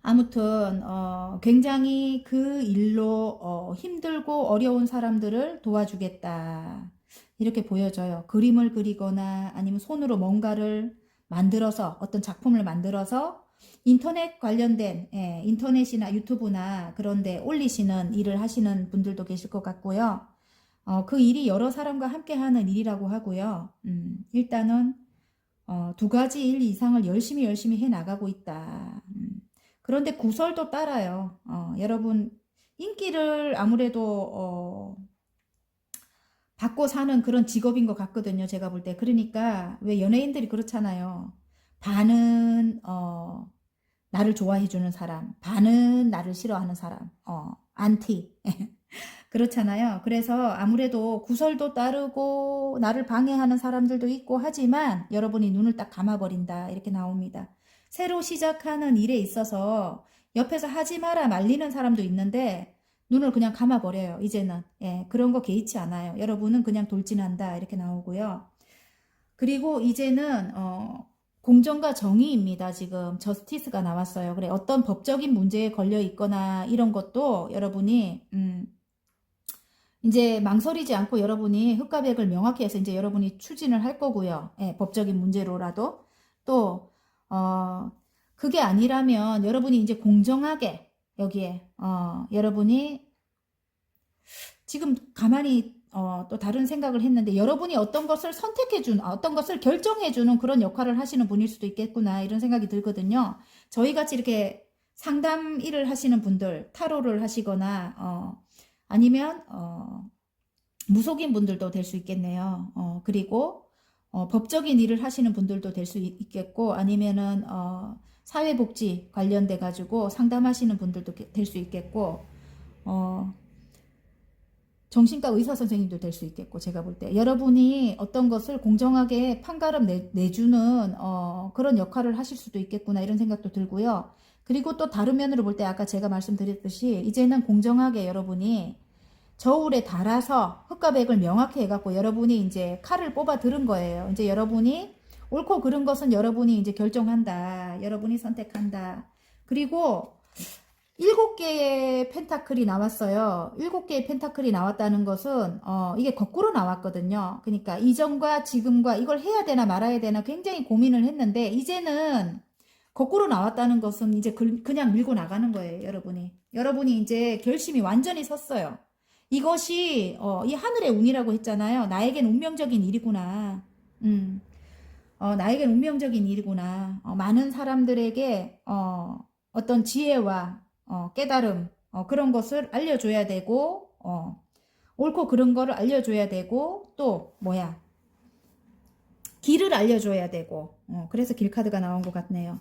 아무튼 굉장히 그 일로 힘들고 어려운 사람들을 도와주겠다, 이렇게 보여져요. 그림을 그리거나 아니면 손으로 뭔가를 만들어서, 어떤 작품을 만들어서 인터넷 관련된, 인터넷이나 유튜브나 그런 데 올리시는 일을 하시는 분들도 계실 것 같고요. 그 일이 여러 사람과 함께 하는 일이라고 하고요. 일단은 2가지 일 이상을 열심히 해 나가고 있다. 그런데 구설도 따라요. 여러분 인기를 아무래도 받고 사는 그런 직업인 것 같거든요, 제가 볼 때. 그러니까 왜 연예인들이 그렇잖아요. 반은 나를 좋아해 주는 사람, 반은 나를 싫어하는 사람, 안티. 그렇잖아요. 그래서 아무래도 구설도 따르고 나를 방해하는 사람들도 있고 하지만 여러분이 눈을 딱 감아버린다. 이렇게 나옵니다. 새로 시작하는 일에 있어서 옆에서 하지 마라 말리는 사람도 있는데 눈을 그냥 감아버려요. 이제는. 예, 그런 거 개의치 않아요. 여러분은 그냥 돌진한다. 이렇게 나오고요. 그리고 이제는 공정과 정의입니다. 지금 저스티스가 나왔어요. 그래 어떤 법적인 문제에 걸려 있거나 이런 것도 여러분이 이제 망설이지 않고 여러분이 흑과백을 명확히 해서 이제 여러분이 추진을 할 거고요. 예, 법적인 문제로라도 또 그게 아니라면 여러분이 이제 공정하게 여기에 여러분이 지금 가만히 또 다른 생각을 했는데 여러분이 어떤 것을 선택해주는 어떤 것을 결정해주는 그런 역할을 하시는 분일 수도 있겠구나 이런 생각이 들거든요. 저희같이 이렇게 상담 일을 하시는 분들 타로를 하시거나 아니면 무속인 분들도 될 수 있겠네요. 그리고 법적인 일을 하시는 분들도 될 수 있겠고 아니면은 사회복지 관련돼 가지고 상담하시는 분들도 될 수 있겠고 정신과 의사 선생님도 될 수 있겠고 제가 볼 때 여러분이 어떤 것을 공정하게 판가름 내주는 그런 역할을 하실 수도 있겠구나 이런 생각도 들고요. 그리고 또 다른 면으로 볼 때 아까 제가 말씀드렸듯이 이제는 공정하게 여러분이 저울에 달아서 흑과 백을 명확히 해갖고 여러분이 이제 칼을 뽑아 들은 거예요. 이제 여러분이 옳고 그른 것은 여러분이 이제 결정한다. 여러분이 선택한다. 그리고 7개의 펜타클이 나왔어요. 7개의 펜타클이 나왔다는 것은 이게 거꾸로 나왔거든요. 그러니까 이전과 지금과 이걸 해야 되나 말아야 되나 굉장히 고민을 했는데 이제는 거꾸로 나왔다는 것은 이제 그냥 밀고 나가는 거예요. 여러분이 이제 결심이 완전히 섰어요. 이것이 이 하늘의 운이라고 했잖아요. 나에겐 운명적인 일이구나. 나에겐 운명적인 일이구나. 많은 사람들에게 어떤 지혜와 깨달음 그런 것을 알려줘야 되고 옳고 그른 거를 알려줘야 되고 또 뭐야 길을 알려줘야 되고 그래서 길 카드가 나온 것 같네요.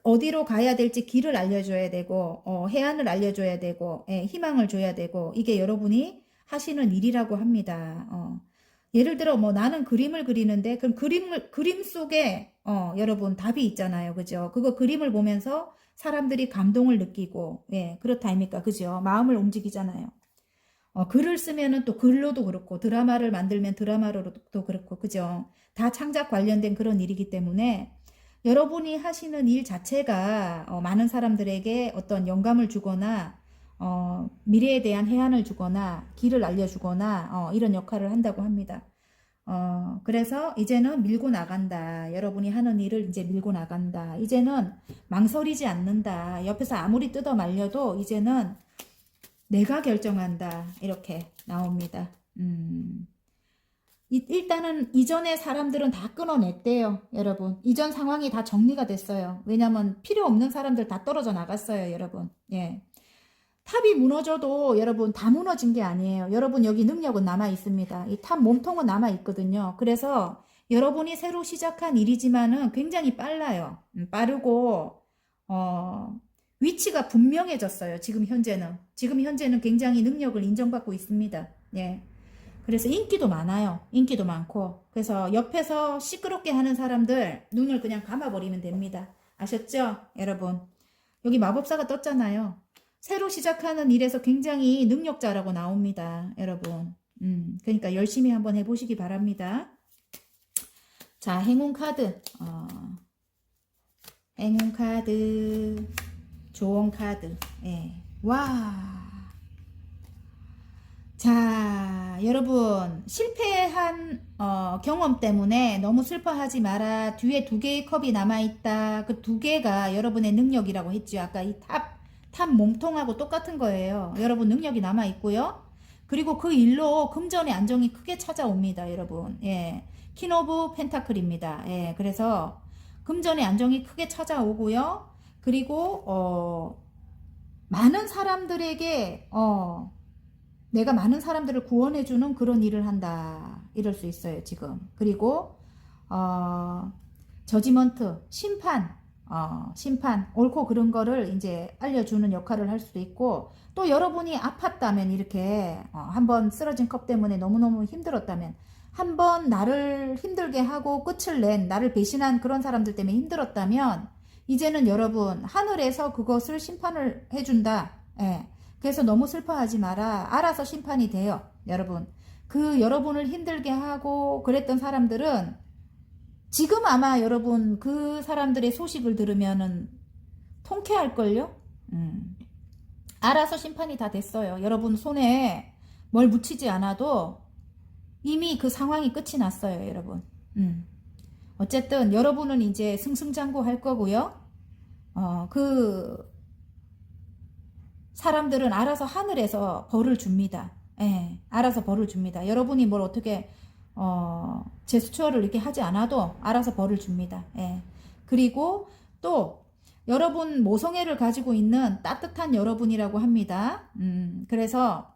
어디로 가야 될지 길을 알려줘야 되고 해안을 알려줘야 되고 희망을 줘야 되고 이게 여러분이 하시는 일이라고 합니다. 예를 들어 뭐 나는 그림을 그리는데 그럼 그림 속에 여러분 답이 있잖아요. 그죠? 그거 그림을 보면서 사람들이 감동을 느끼고 그렇다 아닙니까? 그죠? 마음을 움직이잖아요. 글을 쓰면은 또 글로도 그렇고 드라마를 만들면 드라마로도 그렇고 그죠? 다 창작 관련된 그런 일이기 때문에 여러분이 하시는 일 자체가 많은 사람들에게 어떤 영감을 주거나 미래에 대한 해안을 주거나 길을 알려주거나 이런 역할을 한다고 합니다. 그래서 이제는 밀고 나간다. 여러분이 하는 일을 이제 밀고 나간다. 이제는 망설이지 않는다. 옆에서 아무리 뜯어 말려도 이제는 내가 결정한다. 이렇게 나옵니다. 일단은 이전의 사람들은 다 끊어냈대요. 여러분. 이전 상황이 다 정리가 됐어요. 왜냐면 필요 없는 사람들 다 떨어져 나갔어요. 여러분. 예. 탑이 무너져도 여러분 다 무너진 게 아니에요. 여러분 여기 능력은 남아 있습니다. 이 탑 몸통은 남아 있거든요. 그래서 여러분이 새로 시작한 일이지만은 굉장히 빨라요. 빠르고 위치가 분명해졌어요. 지금 현재는 굉장히 능력을 인정받고 있습니다. 예. 그래서 인기도 많아요. 인기도 많고. 그래서 옆에서 시끄럽게 하는 사람들 눈을 그냥 감아버리면 됩니다. 아셨죠? 여러분. 여기 마법사가 떴잖아요. 새로 시작하는 일에서 굉장히 능력자라고 나옵니다. 여러분. 그러니까 열심히 한번 해보시기 바랍니다. 자, 행운 카드. 행운 카드. 조언 카드. 예. 와. 자, 여러분 실패한 경험 때문에 너무 슬퍼하지 마라. 뒤에 2개의 컵이 남아있다. 그 2개가 여러분의 능력이라고 했죠. 아까 이 탑 몸통하고 똑같은 거예요. 여러분 능력이 남아있고요. 그리고 그 일로 금전의 안정이 크게 찾아옵니다. 여러분. 예. 퀸 오브 펜타클입니다. 예. 그래서 금전의 안정이 크게 찾아오고요. 그리고 많은 사람들에게 내가 많은 사람들을 구원해주는 그런 일을 한다. 이럴 수 있어요, 지금. 그리고, 저지먼트, 심판. 심판, 옳고 그른 거를 이제 알려주는 역할을 할 수도 있고, 또 여러분이 아팠다면, 이렇게 한번 쓰러진 컵 때문에 너무너무 힘들었다면, 한번 나를 힘들게 하고 끝을 낸, 나를 배신한 그런 사람들 때문에 힘들었다면, 이제는 여러분 하늘에서 그것을 심판을 해준다. 예. 그래서 너무 슬퍼하지 마라. 알아서 심판이 돼요. 여러분, 그 여러분을 힘들게 하고 그랬던 사람들은 지금 아마 여러분 그 사람들의 소식을 들으면은 통쾌할걸요? 알아서 심판이 다 됐어요. 여러분 손에 뭘 묻히지 않아도 이미 그 상황이 끝이 났어요, 여러분. 어쨌든 여러분은 이제 승승장구할 거고요. 그 사람들은 알아서 하늘에서 벌을 줍니다. 예, 알아서 벌을 줍니다. 여러분이 뭘 어떻게 제스처를 이렇게 하지 않아도 알아서 벌을 줍니다. 예. 그리고 또 여러분 모성애를 가지고 있는 따뜻한 여러분이라고 합니다. 그래서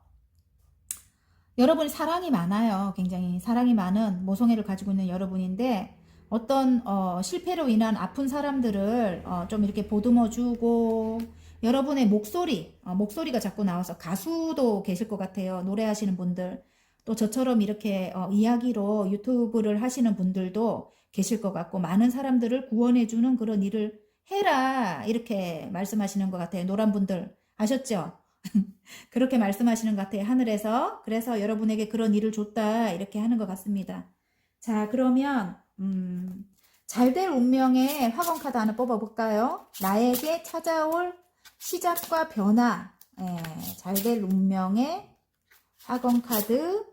여러분이 사랑이 많아요. 굉장히 사랑이 많은 모성애를 가지고 있는 여러분인데, 어떤 실패로 인한 아픈 사람들을 좀 이렇게 보듬어주고, 여러분의 목소리가 자꾸 나와서, 가수도 계실 것 같아요. 노래하시는 분들, 또 저처럼 이렇게 이야기로 유튜브를 하시는 분들도 계실 것 같고, 많은 사람들을 구원해주는 그런 일을 해라, 이렇게 말씀하시는 것 같아요. 노란 분들 아셨죠? 그렇게 말씀하시는 것 같아요, 하늘에서. 그래서 여러분에게 그런 일을 줬다, 이렇게 하는 것 같습니다. 자, 그러면 잘될 운명의 화건 카드 하나 뽑아볼까요? 나에게 찾아올 시작과 변화. 잘될 운명의 화건 카드.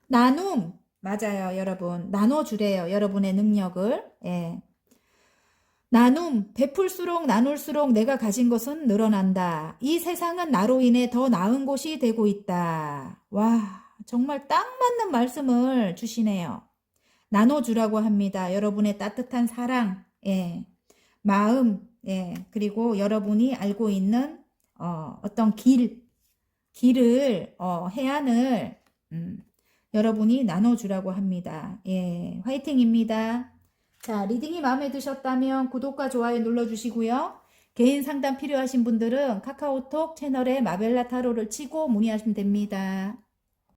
나눔. 맞아요, 여러분. 나눠주래요, 여러분의 능력을. 나눔, 베풀수록 나눌수록 내가 가진 것은 늘어난다. 이 세상은 나로 인해 더 나은 곳이 되고 있다. 와, 정말 딱 맞는 말씀을 주시네요. 나눠주라고 합니다. 여러분의 따뜻한 사랑, 마음, 그리고 여러분이 알고 있는 어떤 길을, 해안을 여러분이 나눠주라고 합니다. 화이팅입니다. 자, 리딩이 마음에 드셨다면 구독과 좋아요 눌러주시고요. 개인 상담 필요하신 분들은 카카오톡 채널에 마벨라 타로를 치고 문의하시면 됩니다.